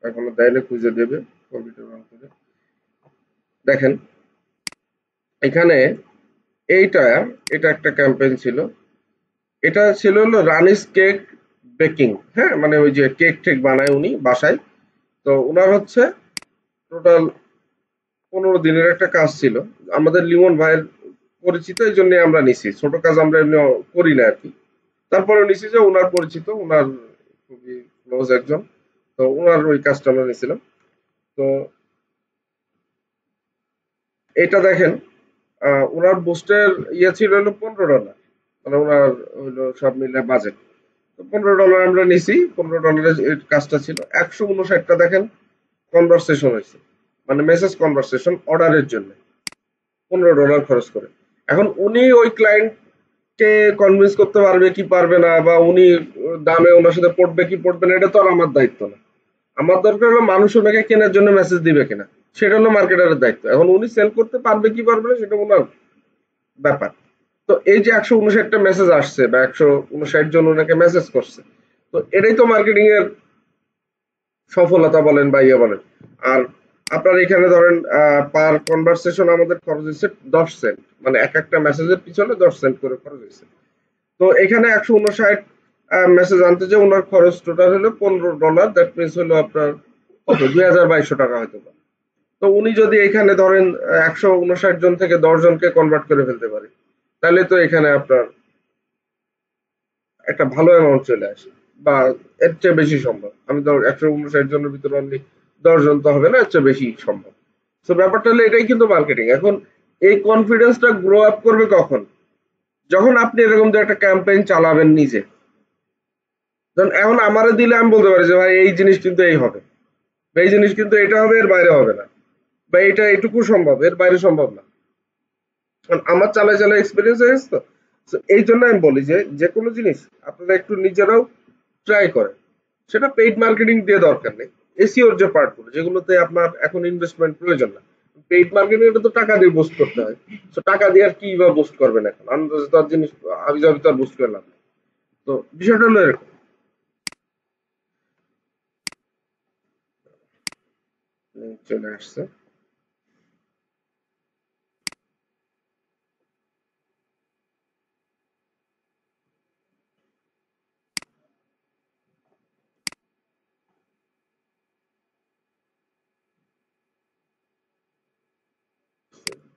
এখনো দেয়নি, খুঁজে দেবে কম্পিউটার অন করে। দেখেন এখানে এইটা, এটা একটা ক্যাম্পেইন ছিল। এটা ছিল হলো রানিস কেক বেকিং। হ্যাঁ, মানে ওই যে কেক টেক বানায় উনি বাসায়। তো উনার হচ্ছে টোটাল 15 দিনের একটা কাজ ছিল। আমাদের লিমন ভাইয়ের পরিচিত, এই জন্য আমরা নিছি, ছোট কাজ আমরা এমনি করি না আর কি। তারপরে নিছি যে উনার পরিচিত, উনার খুবই ক্লোজ একজন, তো উনার ওই কাজটা আমরা নিছিলাম। তো এটা দেখেন উনার বুস্টের ইয়ে ছিল হলো $15, মানে উনার হইলো সব মিলে বাজেট। তো $15 আমরা নিছি, $15 কাজটা ছিল। 159টা দেখেন কনভারসেশন হয়েছে, মানে মেসেজ কনভারসেশন অর্ডারের জন্য $15 খরচ করে। এখন উনি ওই ক্লায়েন্ট কে কনভিন্স করতে পারবে কি পারবে না, বা উনি দামে ওনার সাথে পড়বে কি পড়বে না, এটা তো আর আমার দায়িত্ব না। আমার দরকার হলো মানুষ ওনাকে কেনার জন্য মেসেজ দিবে কিনা, সেটা হলো মার্কেটারের দায়িত্ব। এখন উনি সেল করতে পারবে কি পারবে না সেটা ওনার ব্যাপার। তো এই যে 159টা মেসেজ আসছে বা 159 জন ওনাকে মেসেজ করছে, তো এটাই তো মার্কেটিং এর সফলতা বলেন বা ইয়ে বলেন। আর আপনার এখানে ধরেন পার কনভারসেশন আমাদের খরচ হচ্ছে 10 সেন্ট, মানে এক একটা মেসেজের পিছনে 10 সেন্ট করে খরচ হয়েছে। তো এখানে 159 মেসেজ আনতে যে ওনার খরচ টোটাল হলো $15, দ্যাট মিনস হলো আপনার কত 2200 টাকা হয়তো বা। তো উনি যদি এখানে ধরেন 159 জন থেকে 10 জনকে কনভার্ট করে ফেলতে পারে, তাহলে তো এখানে আপনার একটা ভালো অ্যামাউন্ট চলে আসে, বা এর চেয়ে বেশি সম্ভব। আমি ধর 159 জনের ভিতরে অনলি 10 জন তো হবে না, এর চেয়ে বেশি সম্ভব। তো ব্যাপারটা হলো এটাই কিন্তু মার্কেটিং। এখন এই কনফিডেন্সটা গ্রো আপ করবে কখন, যখন আপনি এরকম যে একটা ক্যাম্পেইন চালাবেন নিজে। ধরুন এখন আমারে দিলে আমি বলতে পারি যে ভাই এই জিনিস কিন্তু এই হবে, বা এই জিনিস কিন্তু এটা হবে, এর বাইরে হবে না, বা এটা এটুকু সম্ভব, এর বাইরে সম্ভব না। কারণ আমার চালায় চালায় এক্সপিরিয়েন্স হয়ে গেছে তো। So, এই জন্য আমি বলি যে যে কোনো জিনিস আপনারা একটু নিজেরাও ট্রাই করেন। সেটা পেইড মার্কেটিং দিয়ে দরকার নেই। এসইওর যে পার্ট গুলো যেগুলোতে আপনার এখন ইনভেস্টমেন্ট প্রয়োজন না, পেইড মার্কেটিং এটা তো টাকা দিয়ে বুস্ট করতে হয়। তো টাকা দিয়ে আর কি বা বুস্ট করবেন, এখন আন্দাজে তার জিনিস আমি যাবি তো আর বুস্ট করলাম। তো বিষয়টা হলো এরকম। চলে আসছে,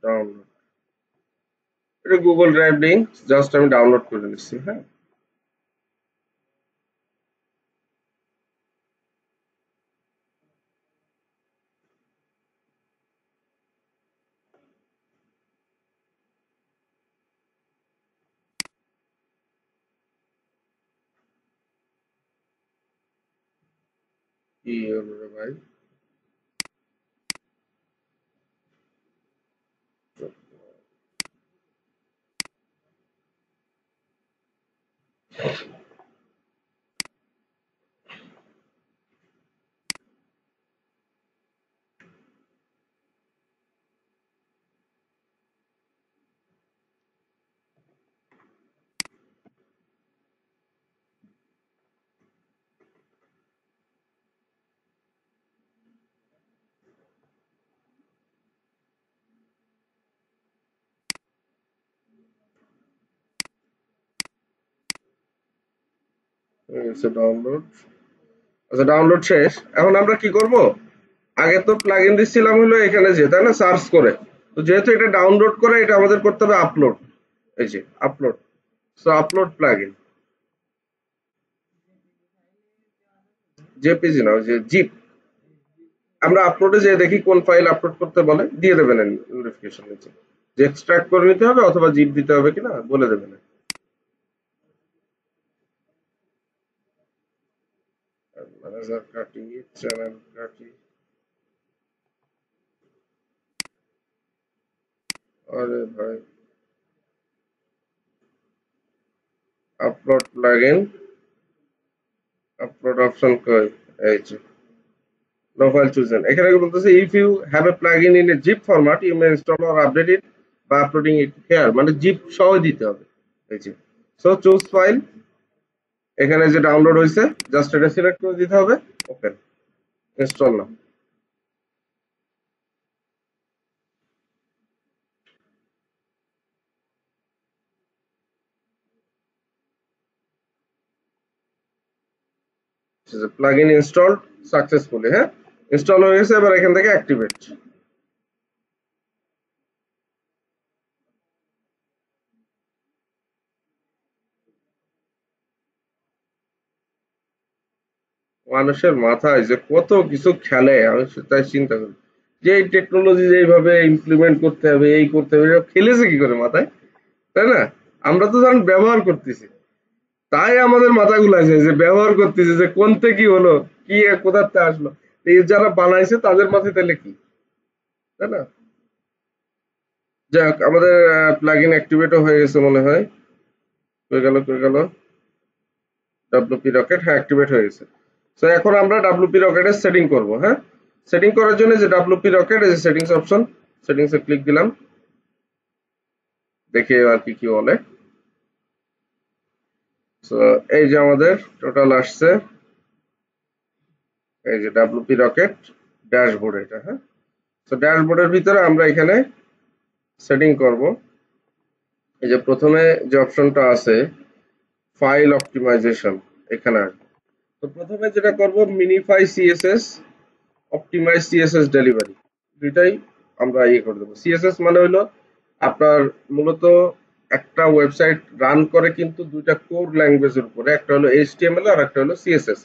ডাউনলোড, এটা গুগল ড্রাইভ লিঙ্ক, জাস্ট আমি ডাউনলোড করে নিচ্ছি। হ্যাঁ, কি হলো রে ভাই? ডাউনলোড। আচ্ছা, ডাউনলোড শেষ। এখন আমরা কি করব? আগে তো প্লাগইন দিচ্ছিলাম হলো এখানে যে, তাই না, সার্চ করে। তো যেহেতু এটা ডাউনলোড করে, এটা আমাদের করতে হবে আপলোড। এই যে upload. So upload plugin, JPG না, ওই যে জিপ। আমরা আপলোডে যে দেখি কোন ফাইল আপলোড করতে বলে, দিয়ে দেবেন নোটিফিকেশন নিচে যে এক্সট্রাক্ট করে নিতে হবে অথবা জিপ দিতে হবে কিনা বলে দেবেন। ম্যানেজার কাটি, চ্যানেল কাটি। আরে ভাই, আপলোড প্লাগইন, আপলোড অপশন কই? এই যে নো ফাইল চুজেন, এখানে বলতেছে if you have a plugin in a zip format you may install or update it বা আপলোডিং ইট হেয়ার, মানে জিপ সহ দিতে হবে। এই যে সো চুজ ফাইল, এখানে যে ডাউনলোড হয়েছে জাস্ট এটা সিলেক্ট করে দিতে হবে, ওপেন, ইনস্টল না। প্লাগইন ইনস্টলড সাকসেসফুলি, হ্যাঁ, ইনস্টল হয়ে গেছে। এবার এখান থেকে অ্যাক্টিভেট। মানুষের মাথায় যে কত কিছু খেলে, আমি তাই চিন্তা করি যে এই টেকনোলজি যেভাবে ইমপ্লিমেন্ট করতে হবে, এই করতে হবে, এসব খেলেছে কি করে মাথায়, তাই না? আমরা তো ধরেন ব্যবহার করতেছি, তাই আমাদের মাথা গুলাইছে যে ব্যবহার করতেছি যে কোনতে কি হলো, কি কোথাতে আসলো। এই যারা বানাইছে তাদের মাথায় তাহলে কি, তাই না? যাক, আমাদের প্লাগইন অ্যাক্টিভেটও হয়ে গেছে মনে হয়। কই গেল ডাব্লিউপি রকেট, হ্যাঁ অ্যাক্টিভেট হয়ে গেছে। তো এখন আমরা ডাব্লিউপি রকেটের সেটিং করব, হ্যাঁ। সেটিং করার জন্য যে ডাব্লিউপি রকেট, এই যে সেটিংস অপশন, সেটিংসে ক্লিক দিলাম, দেখে আর কি কি বলে। তো এই যে আমাদের টোটাল আসছে, এই যে ডাব্লিউপি রকেট ড্যাশবোর্ড, এটা, হ্যাঁ। তো ড্যাশবোর্ডের ভিতরে আমরা এখানে সেটিং করব। এই যে প্রথমে যে অপশনটা আছে ফাইল অপটিমাইজেশন, এখানে আসবে। তো প্রথমে যেটা করব minify CSS, optimize CSS delivery, দুইটাই আমরা ইয়ে করে দেবো। সিএসএস মানে হলো আপনার মূলত একটা ওয়েবসাইট রান করে কিন্তু দুইটা কোর ল্যাঙ্গুয়েজের উপরে, একটা হলো এইচটিএমএল আর একটা হলো সিএসএস।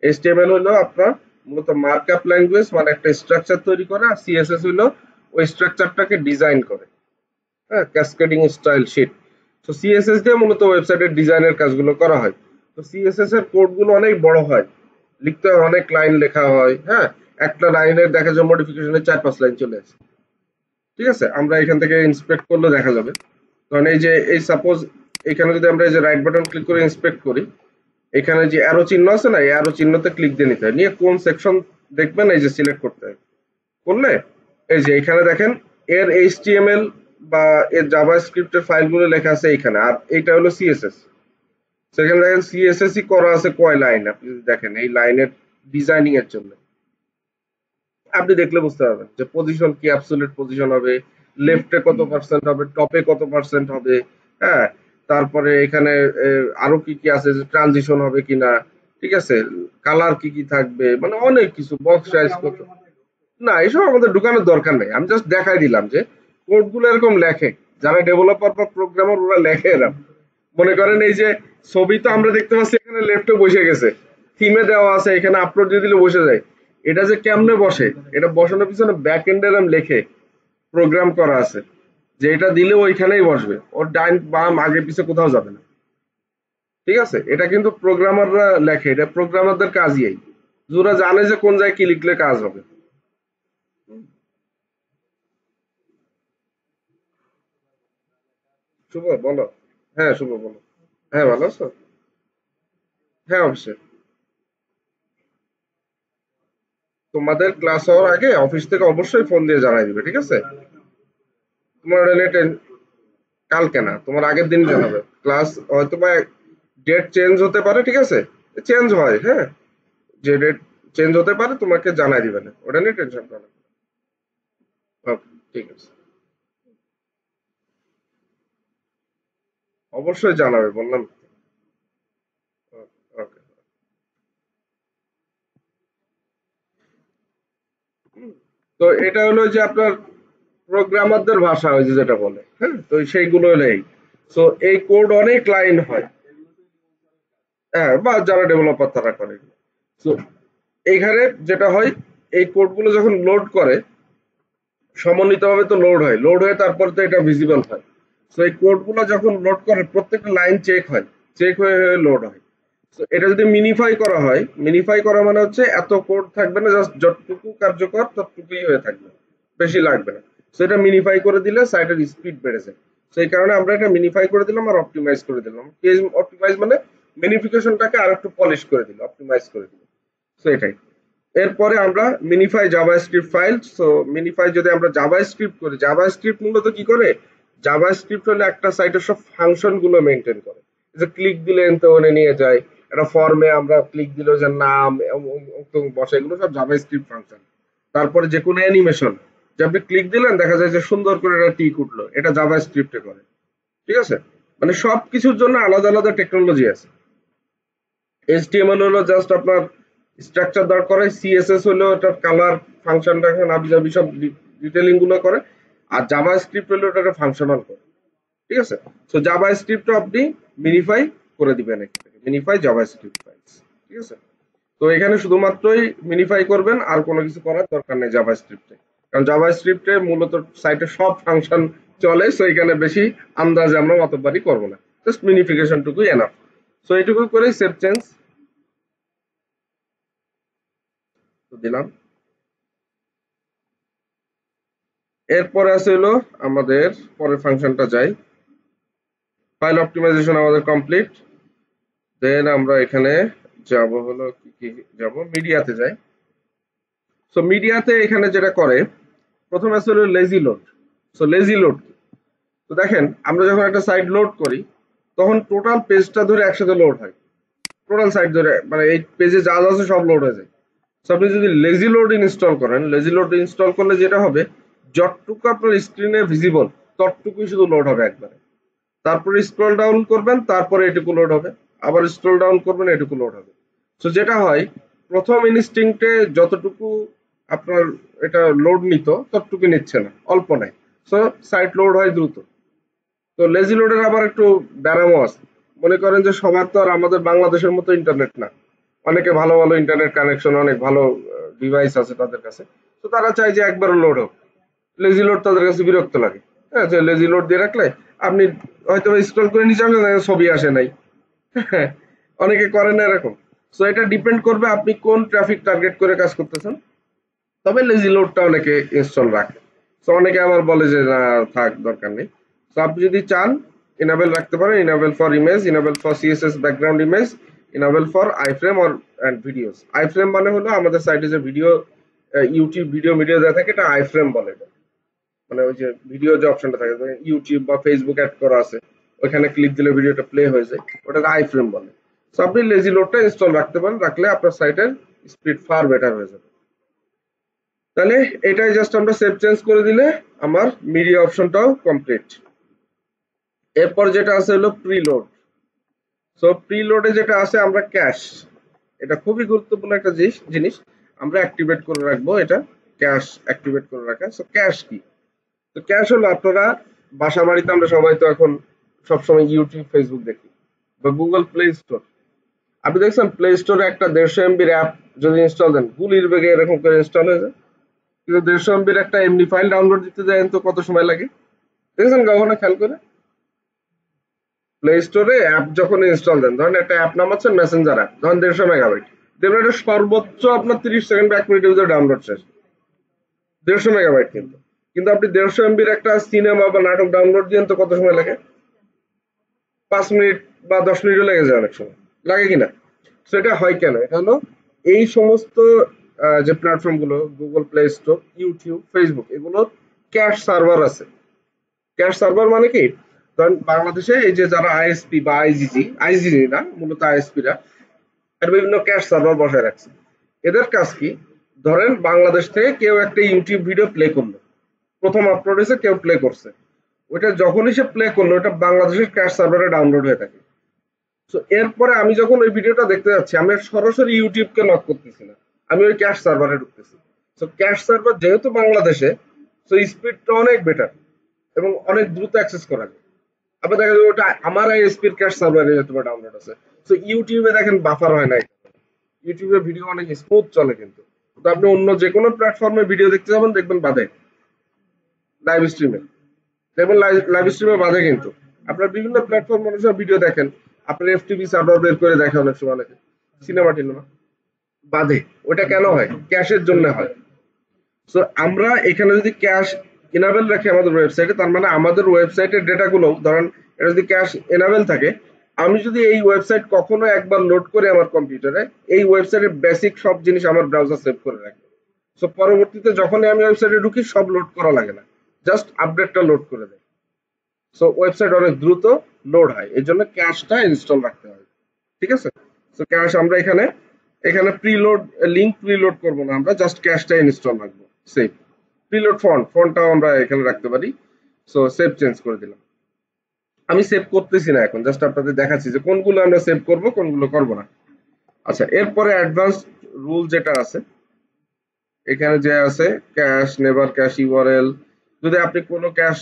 এইচটিএমএল হলো আপনার মূলত মার্কআপ ল্যাঙ্গুয়েজ, মানে একটা স্ট্রাকচার তৈরি করে, আর সিএসএস হলো ওই স্ট্রাকচারটাকে ডিজাইন করে, হ্যাঁ, ক্যাসকেডিং স্টাইল শিট। তো সিএসএস দিয়ে মূলত ওয়েবসাইটের ডিজাইনের কাজগুলো করা হয়। তো সিএসএস এর কোডগুলো অনেক বড় হয়, লিখতে হয়, অনেক লাইন লেখা হয়, হ্যাঁ। একটা লাইনের দেখা যায় মডিফিকেশনে 4-5 লাইন চলে আসে। ঠিক আছে, আমরা এখান থেকে ইন্সপেক্ট করলে দেখা যাবে। কারণ এই যে এই সাপোজ এখানে যদি আমরা এই যে রাইট বাটন ক্লিক করে ইন্সপেক্ট করি, এখানে যে অ্যারো চিহ্ন আছে না, এই অ্যারো চিহ্নতে ক্লিক দিয়ে নিতে হয়, নিয়ে কোন সেকশন দেখবেন এই যে সিলেক্ট করতে হয়। করলে এই যে এখানে দেখেন এর এইচটিএমএল বা এর জাভাস্ক্রিপ্টের ফাইলগুলো লেখা আছে এইখানে, আর এইটা হলো সিএসএস। সেখানে দেখেন সিএসএস করা আছে কয় লাইন, আপনি যদি দেখেন এই লাইনের ডিজাইনিং এর জন্য, আপনি দেখলে বুঝতে পারবেন যে পজিশন কি অ্যাবসলিউট পজিশন হবে, লেফটে কত পার্সেন্ট হবে, টপে কত পার্সেন্ট হবে, হ্যাঁ। তারপরে এখানে আরো কি কি আছে, যে ট্রানজিশন হবে কিনা, ঠিক আছে, কালার কি কি থাকবে, মানে অনেক কিছু, বক্স সাইজ কত। না, এসব আমাদের ঢুকানোর দরকার নেই, আমি জাস্ট দেখাই দিলাম যে কোড গুলো এরকম লেখে, যারা ডেভেলপার বা প্রোগ্রামার ওরা লেখে এরকম। মনে করেন এই যে ছবি তো আমরা দেখতে পাচ্ছি এখানে লেফটে বসে গেছে, থিমে দেওয়া আছে, এখানে আপলোড দিয়ে দিলে বসে যায়। এটা যে কেমনে বসে, এটা বসানোর পিছনে ব্যাক এন্ডে এরম লেখে প্রোগ্রাম করা আছে, যে এটা দিলে ওইখানেই বসবে, ওর ডাইন বাম আগে পিছে কোথাও যাবে না। ঠিক আছে, এটা কিন্তু প্রোগ্রামাররা লেখে, এটা প্রোগ্রামারদের কাজই এই। ওরা জানে যে কোন জায়গায় কি লিখলে কাজ হবে। শুভ বলো। হ্যাঁ শুভ বলো। হ্যাঁ ভালো আছো? হ্যাঁ অবশ্যই। তোমাদের ক্লাস হওয়ার আগে অফিস থেকে অবশ্যই ফোন দিয়ে জানাই দিবে, ঠিক আছে? তোমার ওটা নিয়ে কালকে না, তোমার আগের দিন জানাবে। ক্লাস হয়তো বা ডেট চেঞ্জ হতে পারে, ঠিক আছে? চেঞ্জ হয়, হ্যাঁ। যে ডেট চেঞ্জ হতে পারে তোমাকে জানাই দিবে না, ওটা নিয়ে টেনশন করো না। ওকে, ঠিক আছে। অবশ্যই জানাবে বললাম। ওকে। তো এটা হলো যে আপনার প্রোগ্রামারদের ভাষা, ওই যে যেটা বলে, হ্যাঁ, তো সেইগুলো হলো এই। তো এই কোড অনেক লাইন হয়। হ্যাঁ, বা যারা ডেভেলপার তারা করে। তো এইখানে যেটা হয়, এই কোডগুলো যখন লোড করে সমন্বিতভাবে তো লোড হয়, লোড হয়ে তারপর তো এটা ভিজিবল হয়। তো এই কোডগুলো যখন লোড করে প্রত্যেকটা লাইন চেক হয়, চেক হয়ে হয়ে লোড হয়। তো এটা যদি মিনিফাই করা হয়, মিনিফাই করা মানে হচ্ছে এত কোড থাকবে না, জাস্ট যতটুকু কার্যকর ততটুকুই হয়ে থাকবে, বেশি লাগবে না। তো এটা মিনিফাই করে দিলে সাইটের স্পিড বেড়ে যায়। সেই কারণে আমরা এটা মিনিফাই করে দিলাম আর অপটিমাইজ করে দিলাম। অপটিমাইজ মানে মিনিফিকেশনটাকে আর একটু পলিশ করে দিল, অপটিমাইজ করে দিল। তো এটাই। এরপরে আমরা মিনিফাই জাভাস্ক্রিপ্ট ফাইল। সো মিনিফাই যদি আমরা জাভাস্ক্রিপ্ট করি, জাভাস্ক্রিপ্ট মূলত কি করে, জাভাস্ক্রিপ্ট হলে একটা সাইটের সব ফাংশন গুলো মেনটেন করে। যে ক্লিক দিলে এনতে ওনে নিয়ে যায়, একটা ফর্মে আমরা ক্লিক দিলে যে নাম বসে, এগুলো সব জাভাস্ক্রিপ্ট ফাংশন। তারপরে যে কোনো অ্যানিমেশন, যে আপনি ক্লিক দিলেন দেখা যায় যে সুন্দর করে একটা টিক উঠলো, এটা জাভাস্ক্রিপ্টে করে, ঠিক আছে? মানে সবকিছুর জন্য আলাদা আলাদা টেকনোলজি আছে। এইচটিএমএল হলো জাস্ট আপনার স্ট্রাকচার দাঁড় করায়, সিএসএস হলো ওটার কালার ফাংশন রাখেন আবিজাবি সব ডিটেলিং গুলো করে, আর জাভা স্ক্রিপ্ট হলো ওটাকে ফাংশনাল করে, ঠিক আছে? তো জাভা স্ক্রিপ্ট আপনি মিনিফাই করে দিবেন, মিনিফাই জাভা স্ক্রিপ্ট ফাইলস, ঠিক আছে? তো এখানে শুধুমাত্রই মিনিফাই করবেন, আর কোনো কিছু করার দরকার নেই জাভা স্ক্রিপ্টে। কারণ জাভা স্ক্রিপ্টে মূলত সাইটে সব ফাংশন চলে, সো এখানে বেশি আন্দাজে আমরা মতবাড়ি করবো না, জাস্ট মিনিফিকেশন টুকুই এনাফ। সো এইটুকু করেই সেভ চেঞ্জ দিলাম। এরপরে আছে হলো আমাদের পরের ফাংশনটা যাই। ফাইল অপটিমাইজেশন আমাদের কমপ্লিট। দেন আমরা এখানে যাব হলো কি যাব, মিডিয়াতে যাই। সো মিডিয়াতে এখানে যেটা করে, প্রথমে আছে হলো lazy load. So lazy load, তো দেখেন আমরা যখন একটা সাইট লোড করি তখন টোটাল পেজটা ধরে একসাথে লোড হয়, টোটাল সাইট ধরে, মানে এই পেজে যা যা আছে সব লোড হয়ে যায়। So আপনি যদি লেজি লোড ইনস্টল করেন, লেজি লোড ইনস্টল করলে যেটা হবে, যতটুকু আপনার স্ক্রিনে ভিজিবল ততটুকুই শুধু লোড হবে একবারে। তারপরে স্ক্রল ডাউন করবেন, তারপরে এটুকু লোড হবে, আবার স্ক্রল ডাউন করবেন, এটুকু লোড হবে। সো যেটা হয়, প্রথম ইনস্টিংক্টে যতটুকু আপনার এটা লোড নিত ততটুকু নিচ্ছে না, অল্প নেয়। সো সাইট লোড হয় দ্রুত। তো লেজি লোডের আবার একটু ব্যারামও আছে। মনে করেন যে সবার তো আর আমাদের বাংলাদেশের মতো ইন্টারনেট না, অনেকে ভালো ভালো ইন্টারনেট কানেকশন, অনেক ভালো ডিভাইস আছে তাদের কাছে। তো তারা চায় যে একবার লোড হোক, লেজি লোড তাদের কাছে বিরক্ত লাগে। হ্যাঁ, যে লেজি লোড দিয়ে রাখলে আপনি হয়তো স্ক্রল করে নিচে আসলে ছবি আসে নাই। হ্যাঁ, অনেকে করে না এরকম। সো এটা ডিপেন্ড করবে আপনি কোন ট্রাফিক টার্গেট করে কাজ করতেছেন। তবে লেজি লোডটা অনেকে ইনস্টল রাখে। সো অনেকে আবার বলে যে না, থাক দরকার নেই। সো আপনি যদি চান ইনাবেল রাখতে পারেন, enable for image, enable for CSS background image, enable for iframe or and videos. Iframe মানে হলো আমাদের সাইটে যে ভিডিও, ইউটিউব ভিডিও ভিডিও দেওয়া থাকে, এটা আইফ্রেম বলে এটা। মানে ওই যে ভিডিও যে অপশনটা থাকে, ইউটিউব বা ফেসবুক অ্যাড করা আছে, ওইখানে ক্লিক দিলে ভিডিওটা প্লে হয়ে যায়, ওটাকে আইফ্রেম বলে। সো আপনি লেজি লোডটা ইনস্টল রাখতে পারেন, রাখলে আপনার সাইটের স্পিড ফার বেটার হয়ে যাবে। তাহলে এটাই জাস্ট আমরা সেভ চেঞ্জ করে দিলে আমার মিডিয়া অপশনটাও কমপ্লিট। এরপর যেটা আছে হলো প্রিলোড। সো প্রিলোডে যেটা আছে আমরা ক্যাশ, এটা খুবই গুরুত্বপূর্ণ একটা জিনিস আমরা অ্যাক্টিভেট করে রাখবো, এটা ক্যাশ অ্যাক্টিভেট করে রাখা। সো ক্যাশ কি? তো ক্যাশ হলো, আপনারা বাসা বাড়িতে আমরা সবাই তো এখন সবসময় ইউটিউব ফেসবুক দেখি, বা গুগল প্লে স্টোর। আপনি দেখছেন প্লে স্টোরে একটা 150 এমবির অ্যাপ যদি ইনস্টল দেন, গুলির বেগে এরকম করে ইনস্টল হয়ে যায়। কিন্তু 150 এমবির একটা এমনি ফাইল ডাউনলোড দিতে যায় তো কত সময় লাগে, দেখেছেন কখনো খেয়াল করে? প্লে স্টোরে অ্যাপ যখন ইনস্টল দেন, ধরেন একটা অ্যাপ নামাচ্ছেন মেসেঞ্জার অ্যাপ, ধরেন 150 মেগাবাইট, দেখবেন এটা সর্বোচ্চ আপনার 30 সেকেন্ড বা 1 মিনিটের ভিতরে ডাউনলোড শেষ। 150 মেগাবাইট কিন্তু। কিন্তু আপনি 150 MBর একটা সিনেমা বা নাটক ডাউনলোড দিন তো কত সময় লাগে? 5 মিনিট বা 10 মিনিটও লেগে যায় অনেক সময়, লাগে কিনা? তো এটা হয় কেন? এটা হলো এই সমস্ত যে প্ল্যাটফর্ম গুলো, Google play store, YouTube, Facebook, এগুলো ক্যাশ সার্ভার আছে। ক্যাশ সার্ভার মানে কি, ধরেন বাংলাদেশে এই যে যারা আইএসপি বা আইজিজি না, মূলত আইএসপিরা আর বিভিন্ন ক্যাশ সার্ভার বসায় রাখছে। এদের কাজ কি, ধরেন বাংলাদেশ থেকে কেউ একটা ইউটিউব ভিডিও প্লে করলো, প্রথম আপলোড হয়েছে, কেউ প্লে করছে, ওইটা যখনই সে প্লে করলো ওটা বাংলাদেশের ক্যাশ সার্ভারে ডাউনলোড হয়ে থাকে। তো এরপরে আমি যখন ওই ভিডিওটা দেখতে যাচ্ছি, আমি আর সরাসরি ইউটিউবকে নক করতেছি না, আমি ওই ক্যাশ সার্ভারে ঢুকতেছি। তো ক্যাশ সার্ভার যেহেতু বাংলাদেশে, তো স্পিডটা অনেক বেটার এবং অনেক দ্রুত অ্যাক্সেস করা যায়। আবার দেখা যাবে ওটা আমার আইএসপির ক্যাশ সার্ভারে তোমার ডাউনলোড আছে। তো ইউটিউবে দেখেন বাফার হয় না, ইউটিউবে ভিডিও অনেক স্মুথ চলে কিন্তু। তো আপনি অন্য যে কোনো প্ল্যাটফর্মে ভিডিও দেখতে যাবেন, দেখবেন বাধে। লাইভ স্ট্রিমে দেখবেন, লাইভ স্ট্রিমে বাধে কিন্তু। আপনার বিভিন্ন প্ল্যাটফর্ম অনুসারে ভিডিও দেখেন, আপনার এফটিপি সার্ভার বের করে দেখে অনেক সময়, অনেকে সিনেমা টিনেমা বাধে। ওটা কেন হয়? ক্যাশের জন্য হয়। সো আমরা এখানে যদি ক্যাশ ইনাবেল রাখি আমাদের ওয়েবসাইটে, তার মানে আমাদের ওয়েবসাইটের ডেটাগুলো, ধরেন এটা যদি ক্যাশ এনাবেল থাকে, আমি যদি এই ওয়েবসাইট কখনো একবার লোড করি আমার কম্পিউটারে, এই ওয়েবসাইটের বেসিক সব জিনিস আমার ব্রাউজার সেভ করে রাখবে। সো পরবর্তীতে যখনই আমি ওয়েবসাইটে ঢুকি, সব লোড করা লাগে না, জাস্ট আপডেটটা লোড করে দেয়। সো ওয়েবসাইট অনেক দ্রুত লোড হয়, এর জন্য ক্যাশটা ইনস্টল রাখতে হয়। ঠিক আছে? সো ক্যাশ আমরা এখানে এখানে প্রিলোড লিংক প্রিলোড করব না, আমরা জাস্ট ক্যাশটা ইনস্টল রাখবো। সেভ প্রিলোড ফন্টটাও আমরা এখানে রাখতে পারি। সো সেভ চেঞ্জ করে দিলাম। আমি সেভ করতেছি না এখন, জাস্ট আপনাদের দেখাচ্ছি যে কোনগুলো আমরা সেভ করব, কোনগুলো করব না। আচ্ছা, এরপরে অ্যাডভান্স রুল যেটা আছে, এখানে যে আছে ক্যাশ নেভার ক্যাশ ইউআরএল, যদি আপনি কোনো ক্যাশ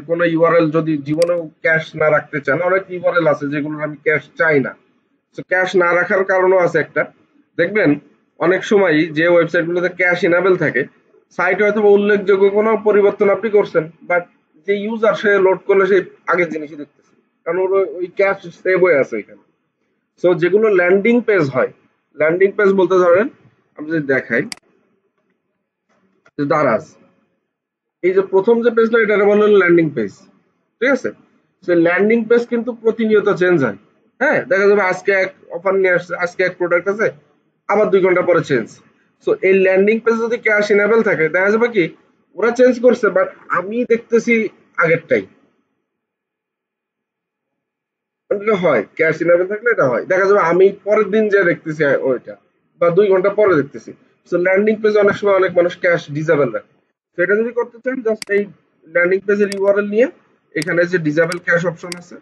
কোনো ইউআরএল যদি জীবনেও ক্যাশ না রাখতে চান, অনেক ইউআরএল আছে যেগুলো আমি ক্যাশ চাই না। তো ক্যাশ না রাখার কারণও আছে একটা, দেখবেন অনেক সময় যে ওয়েবসাইটগুলোতে ক্যাশ ইনেবল থাকে, সাইটে হয়তো উল্লেখযোগ্য কোনো পরিবর্তন আপনি করছেন, বাট যে ইউজার সে লোড করলে সেই আগের জিনিসই দেখতেছে, কারণ ওর ওই ক্যাশ সেভ হয়ে আছে এখানে। সো যেগুলো ল্যান্ডিং পেজ হয়, ল্যান্ডিং পেজ বলতে ধরেন আমি যদি দেখাই যে দারাজ, এই যে প্রথম যে পেজটা, এটা বলা হলো ল্যান্ডিং পেজ। ঠিক আছে? সে ল্যান্ডিং পেজ কিন্তু প্রতিনিয়ত চেঞ্জ হয়। হ্যাঁ, দেখা যাবে আজকে এক অফার নিয়ে আসছে, আজকে এক প্রোডাক্ট আছে, আবার 2 ঘন্টা পরে চেঞ্জ। সো এই ল্যান্ডিং পেজ যদি ক্যাশ ইনেবল থাকে, দেখা যাবে কি ওরা চেঞ্জ করছে, বাট আমি দেখতেছি আগেরটাই। মানে এটা হয়, ক্যাশ ইনেবল থাকলে এটা হয়, দেখা যাবে আমি পরের দিন যে দেখতেছি ওইটা, বা 2 ঘন্টা পরে দেখতেছি। সো ল্যান্ডিং পেজ অনেক সময় অনেক মানুষ ক্যাশ ডিসেবল রাখে। সেটা যদি করতে চান, জাস্ট এই ল্যান্ডিং পেজের ইউআরএল নিয়ে এখানে যে ডিসেবল ক্যাশ অপশন আছে,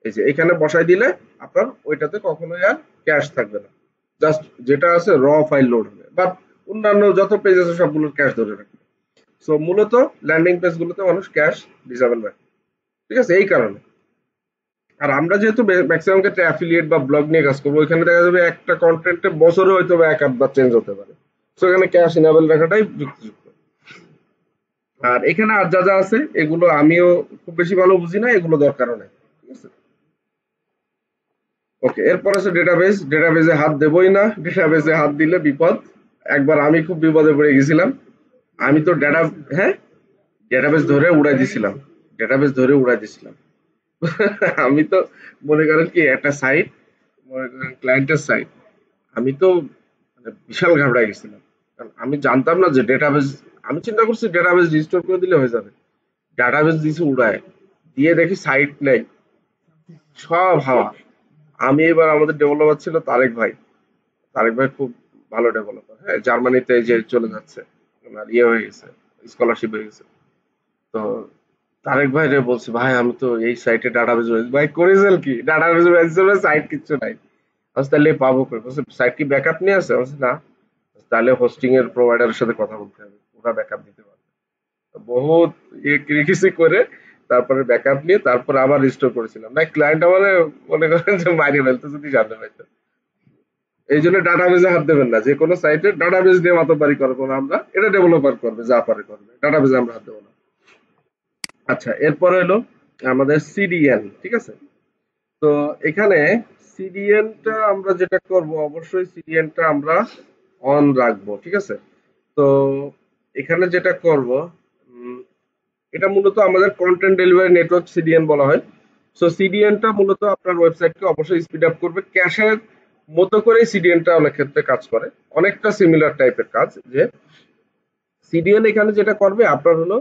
এই যে এখানে বসাই দিলে আপনার ওইটাতে কখনোই আর ক্যাশ থাকবে না, জাস্ট যেটা আছে র ফাইল লোড হবে, বাট অন্যান্য যত পেজ আছে সবগুলোর ক্যাশ ধরে রাখবে। সো মূলত ল্যান্ডিং পেজ গুলোতে মানুষ ক্যাশ ডিসেবল রাখে। ঠিক আছে? এই কারণে। আর আমরা যেহেতু ম্যাক্সিমাম ক্ষেত্রে অ্যাফিলিয়েট বা ব্লগ নিয়ে কাজ করবো, ওইখানে দেখা যাবে একটা কন্টেন্টে বছরে হয়তো বা এক আধবার চেঞ্জ হতে পারে। সো এখানে ক্যাশ ইনেবল রাখাটাই যুক্তিযুক্ত। আর এখানে আর যা যা আছে এগুলো আমিও খুব বেশি ভালো বুঝি না, এগুলো দরকারও নেই। ঠিক আছে? ওকে, এরপর আছে ডেটাবেজ। ডেটাবেজে হাত দেবই না, ডেটাবেজে হাত দিলে বিপদ। একবার আমি খুব বিপদে পড়ে গেছিলাম। আমি তো হ্যাঁ, ডেটাবেজ ধরে উড়াই দিছিলাম, ডেটাবেজ ধরে উড়াই দিছিলাম। আমি তো মনে করেন কি একটা সাইট, মনে করেন ক্লায়েন্টের সাইট, আমি তো মানে বিশাল ঘাবড়ায় গেছিলাম, কারণ আমি জানতাম না যে ডেটাবেজ, আমি চিন্তা করছি ডেটাবেজ রিস্টোর করে দিলে হয়ে যাবে। ডাটাবেস দিছে উড়ায়, দিয়ে দেখি সাইট নেই, সব হাওয়া। আমি এবার, আমাদের ডেভেলপার ছিল তারেক ভাই। তারেক ভাই খুব ভালো ডেভেলপার, হ্যাঁ, জার্মানিতে এই যে চলে যাচ্ছে, ওনার ইয়ে হয়ে গেছে, স্কলারশিপ হয়ে গেছে। তো তারেক ভাই রে বলছি, ভাই আমি তো এই সাইটে ডাটাবেস, ভাই করেছেন কি, ডাটাবেস সাইট কিচ্ছু নাই। বলছে, তাহলে পাবো কই? বলছে, সাইট কি ব্যাকআপ নিয়ে আছে? বলছে, না। বলছে, তাহলে হোস্টিং এর প্রোভাইডারের সাথে কথা বলতে হবে, ওরা ব্যাকআপ দিতে পারবে। বহুত কিছু করে তারপরে ব্যাকআপ নিয়ে তারপর আবার রিস্টোর করেছিলাম, না ক্লায়েন্ট আমার মনে করেন যে মারি ফেলতে যদি জানতে পারতো। এই জন্য ডাটাবেজে হাত দেবেন না, যে কোনো সাইটে ডাটাবেজ দিয়ে মাতব্বারি করবো না আমরা, এটা ডেভেলপার করবে, যা পারে করবে, ডাটাবেজে আমরা হাত দেবো না। আচ্ছা, এরপরে হলো আমাদের সিডিএন। ঠিক আছে? তো এখানে সিডিএনটা আমরা যেটা করব, অবশ্যই সিডিএনটা আমরা অন রাখবো, ঠিক আছে? তো এখানে যেটা করব, এটা মূলত আমাদের কন্টেন্ট ডেলিভারি নেটওয়ার্ক সিডিএন বলা হয়। সো সিডিএনটা মূলত আপনার ওয়েবসাইটকে অবশ্যই স্পিড আপ করবে, ক্যাশের মতো করেই সিডিএনটা অনেক ক্ষেত্রে কাজ করে, অনেকটা সিমিলার টাইপের কাজ। যে সিডিএন এখানে যেটা করবে আপনার হলো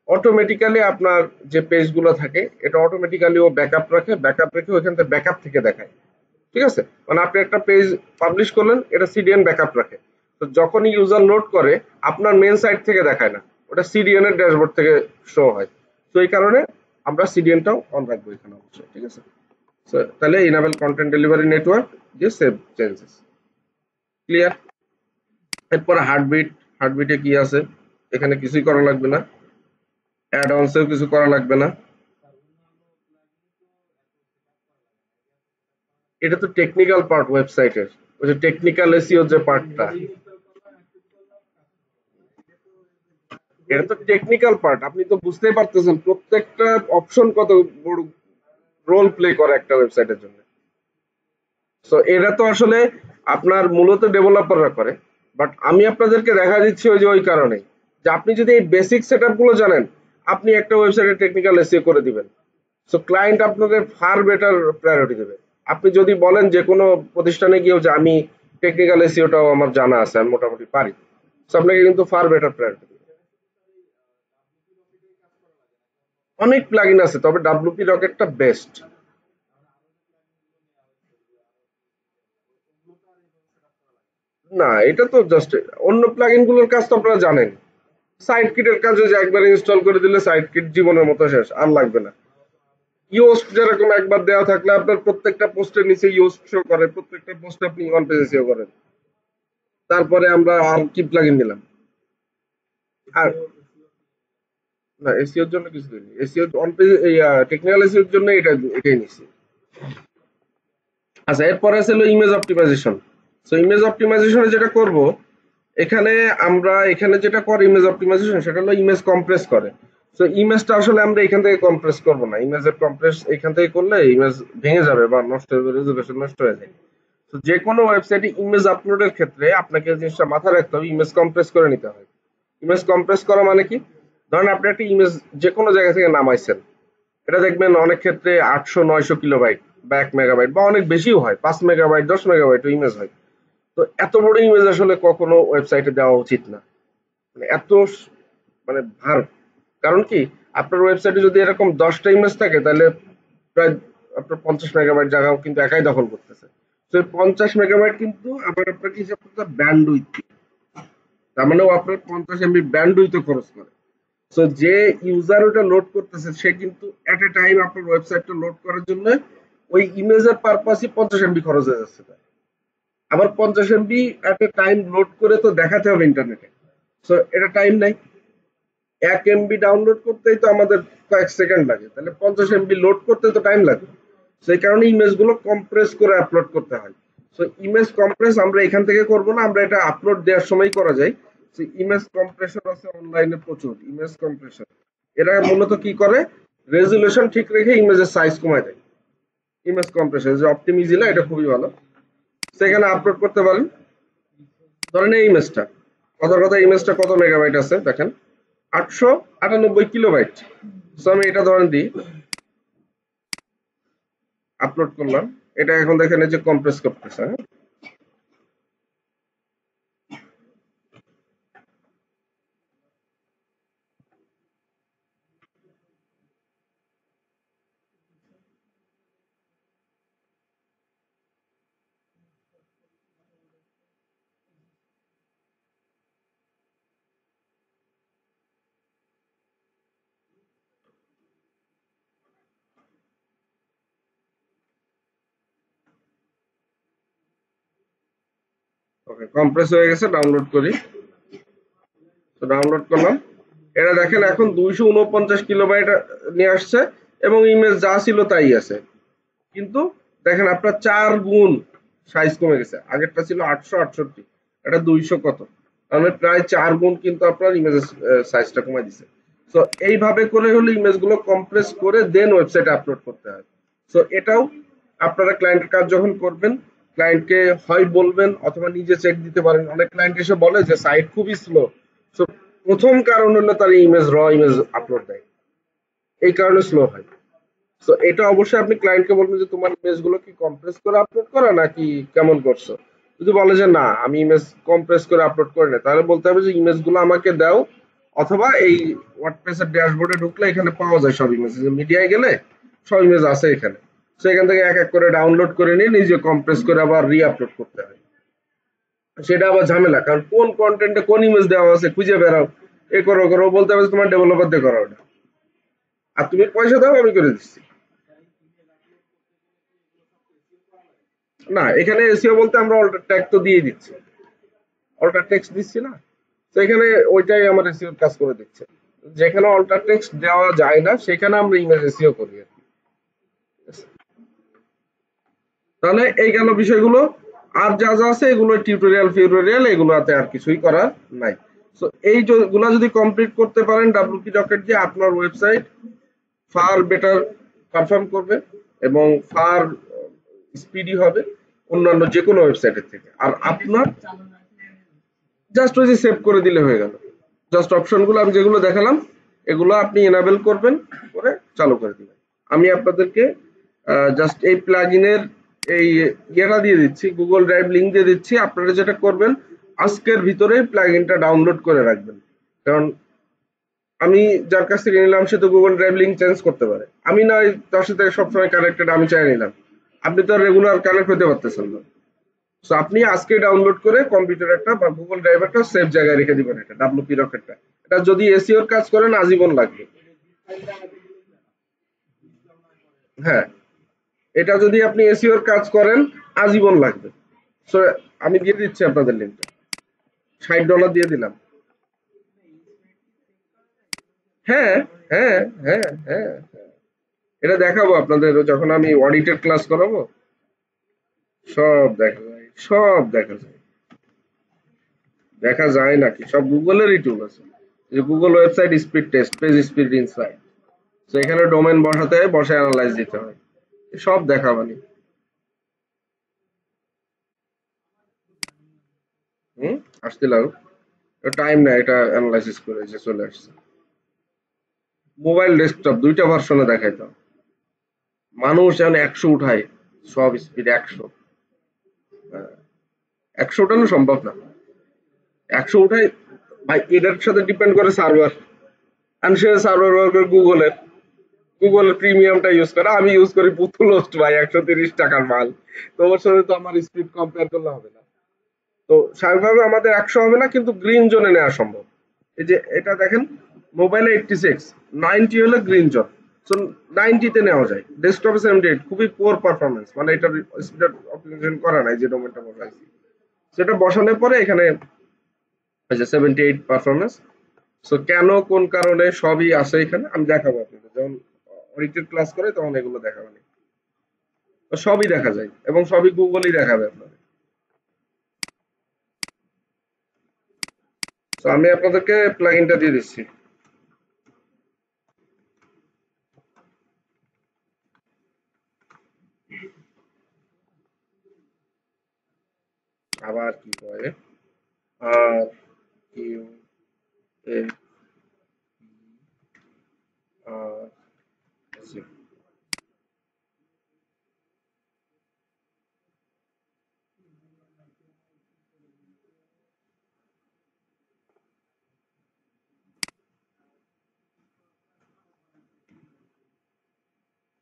অটোমেটিক্যালি আপনার যে পেজগুলো থাকে এটা অটোমেটিক্যালি ও ব্যাকআপ রাখে, ব্যাকআপ রেখে ওইখান থেকে ব্যাকআপ থেকে দেখায়, ঠিক আছে? মানে আপনি একটা পেজ পাবলিশ করলেন, এটা সিডিএন ব্যাকআপ রাখে। তো যখনই ইউজার লোড করে আপনার মেন সাইট থেকে দেখায় না, ওটা সিডিএন এর ড্যাশবোর্ড থেকে শো হয়। তো এই কারণে আমরা সিডিএনটাও অন রাখবো এখানে অবশ্যই, ঠিক আছে? সো তাহলে ইনেবল কন্টেন্ট ডেলিভারি নেটওয়ার্ক যে সেভ চেঞ্জেস, ক্লিয়ার? এরপর হার্টবিট, হার্টবিটে কি আছে? এখানে কিছুই করা লাগবে না, অ্যাড অনসেও কিছু করা লাগবে না। এটা তো টেকনিক্যাল পার্ট ওয়েবসাইটের, ওই যে টেকনিক্যাল এসইও যে পার্টটা, এটা তো টেকনিক্যাল পার্ট। আপনি তো বুঝতেই পারতেছেন প্রত্যেকটা অপশন কত বড় রোল প্লে করে একটা ওয়েবসাইটের জন্য। সো এটা তো আসলে আপনার মূলত ডেভেলপাররা করে, বাট আমি আপনাদেরকে দেখা দিচ্ছি ওই যে ওই কারণে যে আপনি যদি এই বেসিক সেটআপ গুলো জানেন, আপনি একটা ওয়েবসাইটে টেকনিক্যাল এসইও করে দিবেন। সো ক্লায়েন্ট আপনাদের ফার বেটার প্রায়োরিটি দেবে। আপনি যদি বলেন যে কোনো প্রতিষ্ঠানে গিয়েও যে আমি টেকনিক্যাল এসইওটাও আমার জানা আছে, আমি মোটামুটি পারি, সো আপনাকে কিন্তু ফার বেটার প্রায়োরিটি দেবে। অনেক প্লাগইন আছে, তবে ডাব্লিউপি রকেটটা বেস্ট। না, এটা তো জাস্ট অন্য প্লাগইন গুলোর কাজ তো আপনারা জানেন। সাইড কিটের কাজে যে একবার ইনস্টল করে দিলে সাইড কিট জীবনের মতো শেষ, আর লাগবে না। ইয়োস্ট যেরকম একবার দেওয়া থাকলে আপনার প্রত্যেকটা পোস্টের নিচে ইয়োস্ট শো করে, প্রত্যেকটা পোস্টে আপনি ওয়ান পেজ এসিও করেন। তারপরে আমরা আর কি প্লাগইন দিলাম? আর না, এসইওর জন্য কিছু দিইনি, এসইও অন পেজ এই টেকনিক্যাল এসইওর জন্য এটাই নিছি। আচ্ছা, এরপরে আছে হলো ইমেজ অপটিমাইজেশন। সো ইমেজ অপটিমাইজেশনে যেটা করব, এখানে আমরা এখানে যেটা করে ইমেজ অপটিমাইজেশন সেটা হলো ইমেজ কম্প্রেস করে। সো ইমেজটা আসলে আমরা এখান থেকে কম্প্রেস করব না, ইমেজের কম্প্রেস এখান থেকে করলে ইমেজ ভেঙে যাবে বা নষ্ট হয়ে যাবে, রেজোলিউশন নষ্ট হয়ে যায়। তো যে কোনো ওয়েবসাইটে ইমেজ আপলোডের ক্ষেত্রে আপনাকে এই জিনিসটা মাথায় রাখতে হবে, ইমেজ কম্প্রেস করে নিতে হয়। ইমেজ কম্প্রেস করা মানে কি? ধরেন আপনি একটা ইমেজ যে কোনো জায়গা থেকে নামাইছেন, এটা দেখবেন অনেক ক্ষেত্রে 800-900 কিলোবাইট বা 1 মেগাবাইট বা অনেক বেশিও হয়, 5 মেগাবাইট 10 মেগাবাইট ইমেজ হয়। তো এত বড় ইমেজ আসলে কখনো ওয়েবসাইটে দেওয়া উচিত না, মানে এত মানে ভার। কারণ কি, আপনার ওয়েবসাইটে যদি এরকম 10টা ইমেজ থাকে তাহলে প্রায় আপনার 50 মেগাবাইট জায়গাও কিন্তু একাই দখল করতেছে। তো 50 মেগাবাইট কিন্তু আবার আপনাকে হিসাব করতে ব্যান্ডউইথ, তার মানে ও আপনার 50 এমবি ব্যান্ডউইথ খরচ করে। সো যে ইউজার ওটা লোড করতেছে সে কিন্তু এট এ টাইম আপনার ওয়েবসাইটটা লোড করার জন্য ওই ইমেজের পারপাসই 50 এমবি খরচ হয়ে যাচ্ছে তার। আবার 50 এমবি এট এ টাইম লোড করে তো দেখাতে হবে ইন্টারনেটে। সো এটা টাইম নাই, 1 এমবি ডাউনলোড করতেই তো আমাদের কয়েক সেকেন্ড লাগে, তাহলে 50 এমবি লোড করতে তো টাইম লাগে। সেই কারণে ইমেজগুলো কম্প্রেস করে আপলোড করতে হয়। সো ইমেজ কম্প্রেস আমরা এখান থেকে করব না, আমরা এটা আপলোড দেওয়ার সময় করা যায়। সো ইমেজ কম্প্রেসর আছে অনলাইনে প্রচুর, ইমেজ কম্প্রেসর। এরা মূলত কি করে, রেজুলেশন ঠিক রেখে ইমেজের সাইজ কমায় দেয়। ইমেজ কম্প্রেসর যে অপটিমিজিলা, এটা খুবই ভালো, সেখানে আপলোড করতে পারেন। ধরেন এই ইমেজটা, কথার কথা ইমেজটা কত মেগাবাইট আছে দেখেন, 898 কিলোবাইট। সো আমি এটা ধরেন দিই, আপলোড করলাম। এটা এখন দেখেন এই যে কম্প্রেস করতেছে, হ্যাঁ? ওকে, কম্প্রেস হয়ে গেছে, ডাউনলোড করি। তো ডাউনলোড করলাম, এটা দেখেন এখন 249 কিলোবাইট নিয়ে আসছে এবং ইমেজ যা ছিল তাই আছে। কিন্তু দেখেন আপনার 4 গুণ সাইজ কমে গেছে, আগেরটা ছিল 868, এটা 200 কত, মানে প্রায় 4 গুণ কিন্তু আপনার ইমেজের সাইজটা কমাই দিছে। তো এইভাবে করে হলে ইমেজ গুলো কম্প্রেস করে দেন ওয়েবসাইটে আপলোড করতে হয়। তো এটাও আপনারা ক্লায়েন্টের কাজ যখন করবেন, ক্লায়েন্টকে হয় বলবেন অথবা নিজে চেক দিতে পারেন। অনেক ক্লায়েন্ট এসে বলে যে সাইট খুবই স্লো। সো প্রথম কারণ হলো তার ইমেজ, র ইমেজ আপলোড দেয়, এই কারণে স্লো হয়। তো এটা অবশ্যই আপনি ক্লায়েন্টকে বলবেন যে তোমার ইমেজ গুলো কি কম্প্রেস করে আপলোড করা নাকি কেমন করছো। যদি বলে যে না আমি ইমেজ কম্প্রেস করে আপলোড করি না, তাহলে বলতে হবে যে ইমেজ গুলো আমাকে দাও, অথবা এই ওয়ার্ডপ্রেস এর ড্যাশবোর্ডে ঢুকলে এখানে পাওয়া যায় সব ইমেজ, মিডিয়ায় গেলে সব ইমেজ আছে এখানে। তো এখান থেকে এক এক করে ডাউনলোড করে নিয়ে নিজে কম্প্রেস করে আবার রি আপলোড করতে হয়। সেটা আবার ঝামেলা, কারণ কোন কন্টেন্টে কোন ইমেজ দেওয়া আছে খুঁজে বেড়াও, এ করো করো, বলতে হবে যে তোমার ডেভেলপার দিয়ে করা ওটা, আর তুমি পয়সা দাও আমি করে দিচ্ছি। না, এখানে এসইও বলতে আমরা অল্টার ট্যাগ তো দিয়ে দিচ্ছি, অল্টার টেক্সট দিচ্ছি না। তো এখানে ওইটাই আমার এসইও কাজ করে দিচ্ছে। যেখানে অল্টার টেক্সট দেওয়া যায় না সেখানে আমরা ইমেজ এসইও করি আর কি। তাহলে এই গেল বিষয়গুলো। আর যা যা আছে এগুলো টিউটোরিয়াল ফিউটোরিয়াল, এগুলোতে আর কিছুই করার নাই। তো এই গুলা যদি কমপ্লিট করতে পারেন ডাব্লিউপি রকেট দিয়ে, আপনার ওয়েবসাইট ফার বেটার পারফর্ম করবে এবং ফার স্পিডি হবে অন্যান্য যে কোনো ওয়েবসাইটের থেকে। আর আপনার জাস্ট ওই যে সেভ করে দিলে হয়ে গেল। জাস্ট অপশনগুলো আমি যেগুলো দেখালাম এগুলো আপনি এনাবেল করবেন, করে চালু করে দিবেন। আমি আপনাদেরকে জাস্ট এই প্লাগইনের এই ইয়েটা দিয়ে দিচ্ছি, গুগল ড্রাইভ লিঙ্ক দিয়ে দিচ্ছি। আপনারা যেটা করবেন আজকের ভিতরে প্লাগইনটা ডাউনলোড করে রাখবেন, কারণ আমি যার কাছ থেকে নিলাম সে তো গুগল ড্রাইভ লিঙ্ক চেঞ্জ করতে পারে, আমি না তার সাথে সবসময় কানেক্টেড, আমি চাই নিলাম, আপনি তো রেগুলার কানেক্ট হতে পারতেছেন না। সো আপনি আজকে ডাউনলোড করে কম্পিউটার একটা বা গুগল ড্রাইভ একটা সেফ জায়গায় রেখে দিবেন, এটা ডাব্লিউপি রকেটটা। এটা যদি এসইওর কাজ করেন আজীবন লাগবে। হ্যাঁ, এটা যদি আপনি এসইওর কাজ করেন আজীবন লাগবে। সো আমি দিয়ে দিচ্ছি আপনাদের লিঙ্কটা, $60 দিয়ে দিলাম। হ্যাঁ, হ্যাঁ, হ্যাঁ, হ্যাঁ, হ্যাঁ। এটা দেখাবো আপনাদের যখন আমি অডিটের ক্লাস করাবো, সব দেখা যায়, সব দেখা যায়। দেখা যায় নাকি, সব গুগলেরই টুল আছে। যে Google website speed test, page speed insight, তো এখানে ডোমেন বসাতে হয়, বসে অ্যানালাইজ দিতে হয়, সব দেখাবানি। হুম, আসতে লাগো, টাইম না, এটা অ্যানালাইসিস করে যে চলে আসছে। মোবাইল ডেস্কটপ দুইটা ভার্সনে দেখাইতাম। মানুষ যেন 100 উঠায়, সব স্পিড 100, 100 উঠানো সম্ভব না। 100 উঠায় ভাই, এটার সাথে ডিপেন্ড করে সার্ভার। আমি সে সার্ভার ব্যবহার করে গুগলের, গুগলের প্রিমিয়ামটা ইউজ করে, আমি ইউজ করি পুতুলোস্ট ভাই, 130 টাকার মাল। তো ওর সাথে তো আমার স্পিড কম্পেয়ার করলে হবে না। তো স্বাভাবিকভাবে আমাদের 100 হবে না, কিন্তু গ্রিন জোনে নেওয়া সম্ভব। এই যে এটা দেখেন, মোবাইলে 86, 90 হলে গ্রিন জোন। সো 90 তে নেওয়া যায়। ডেস্কটপে 78, খুবই পুয়ার পারফরমেন্স, মানে এটার স্পিড অপটিমাইজেশন করা নাই যে ডোমেনটা বসাইছি। সেটা বসানোর পরে এখানে এই যে 78 পারফরমেন্স। সো কেন কোন কারণে সবই আছে এখানে, আমি দেখাবো আপনাদের যখন অডিটেড ক্লাস করে, তখন এগুলো দেখাবো। তো সবই দেখা যায় এবং সবই গুগলই দেখাবে আপনাদের। তো আমি আপনাদেরকে প্লাগইনটা দিয়ে দিচ্ছি। আবার কি করে, আর কিউ এ আর সি।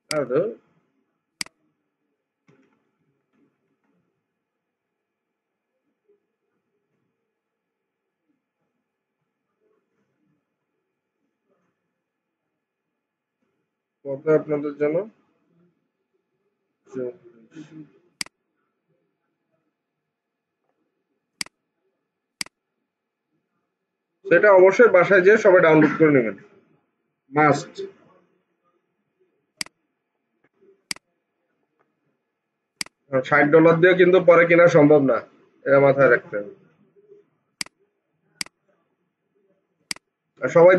ಅದು কত আপনাদের জন্য, সেটা অবশ্যই বাসায় যেয়ে সবাই ডাউনলোড করে নেবেন, মাস্ট। $60 দিয়ে কিন্তু পরে কেনা সম্ভব না, এটা মাথায় রাখতে হবে। আর সবাই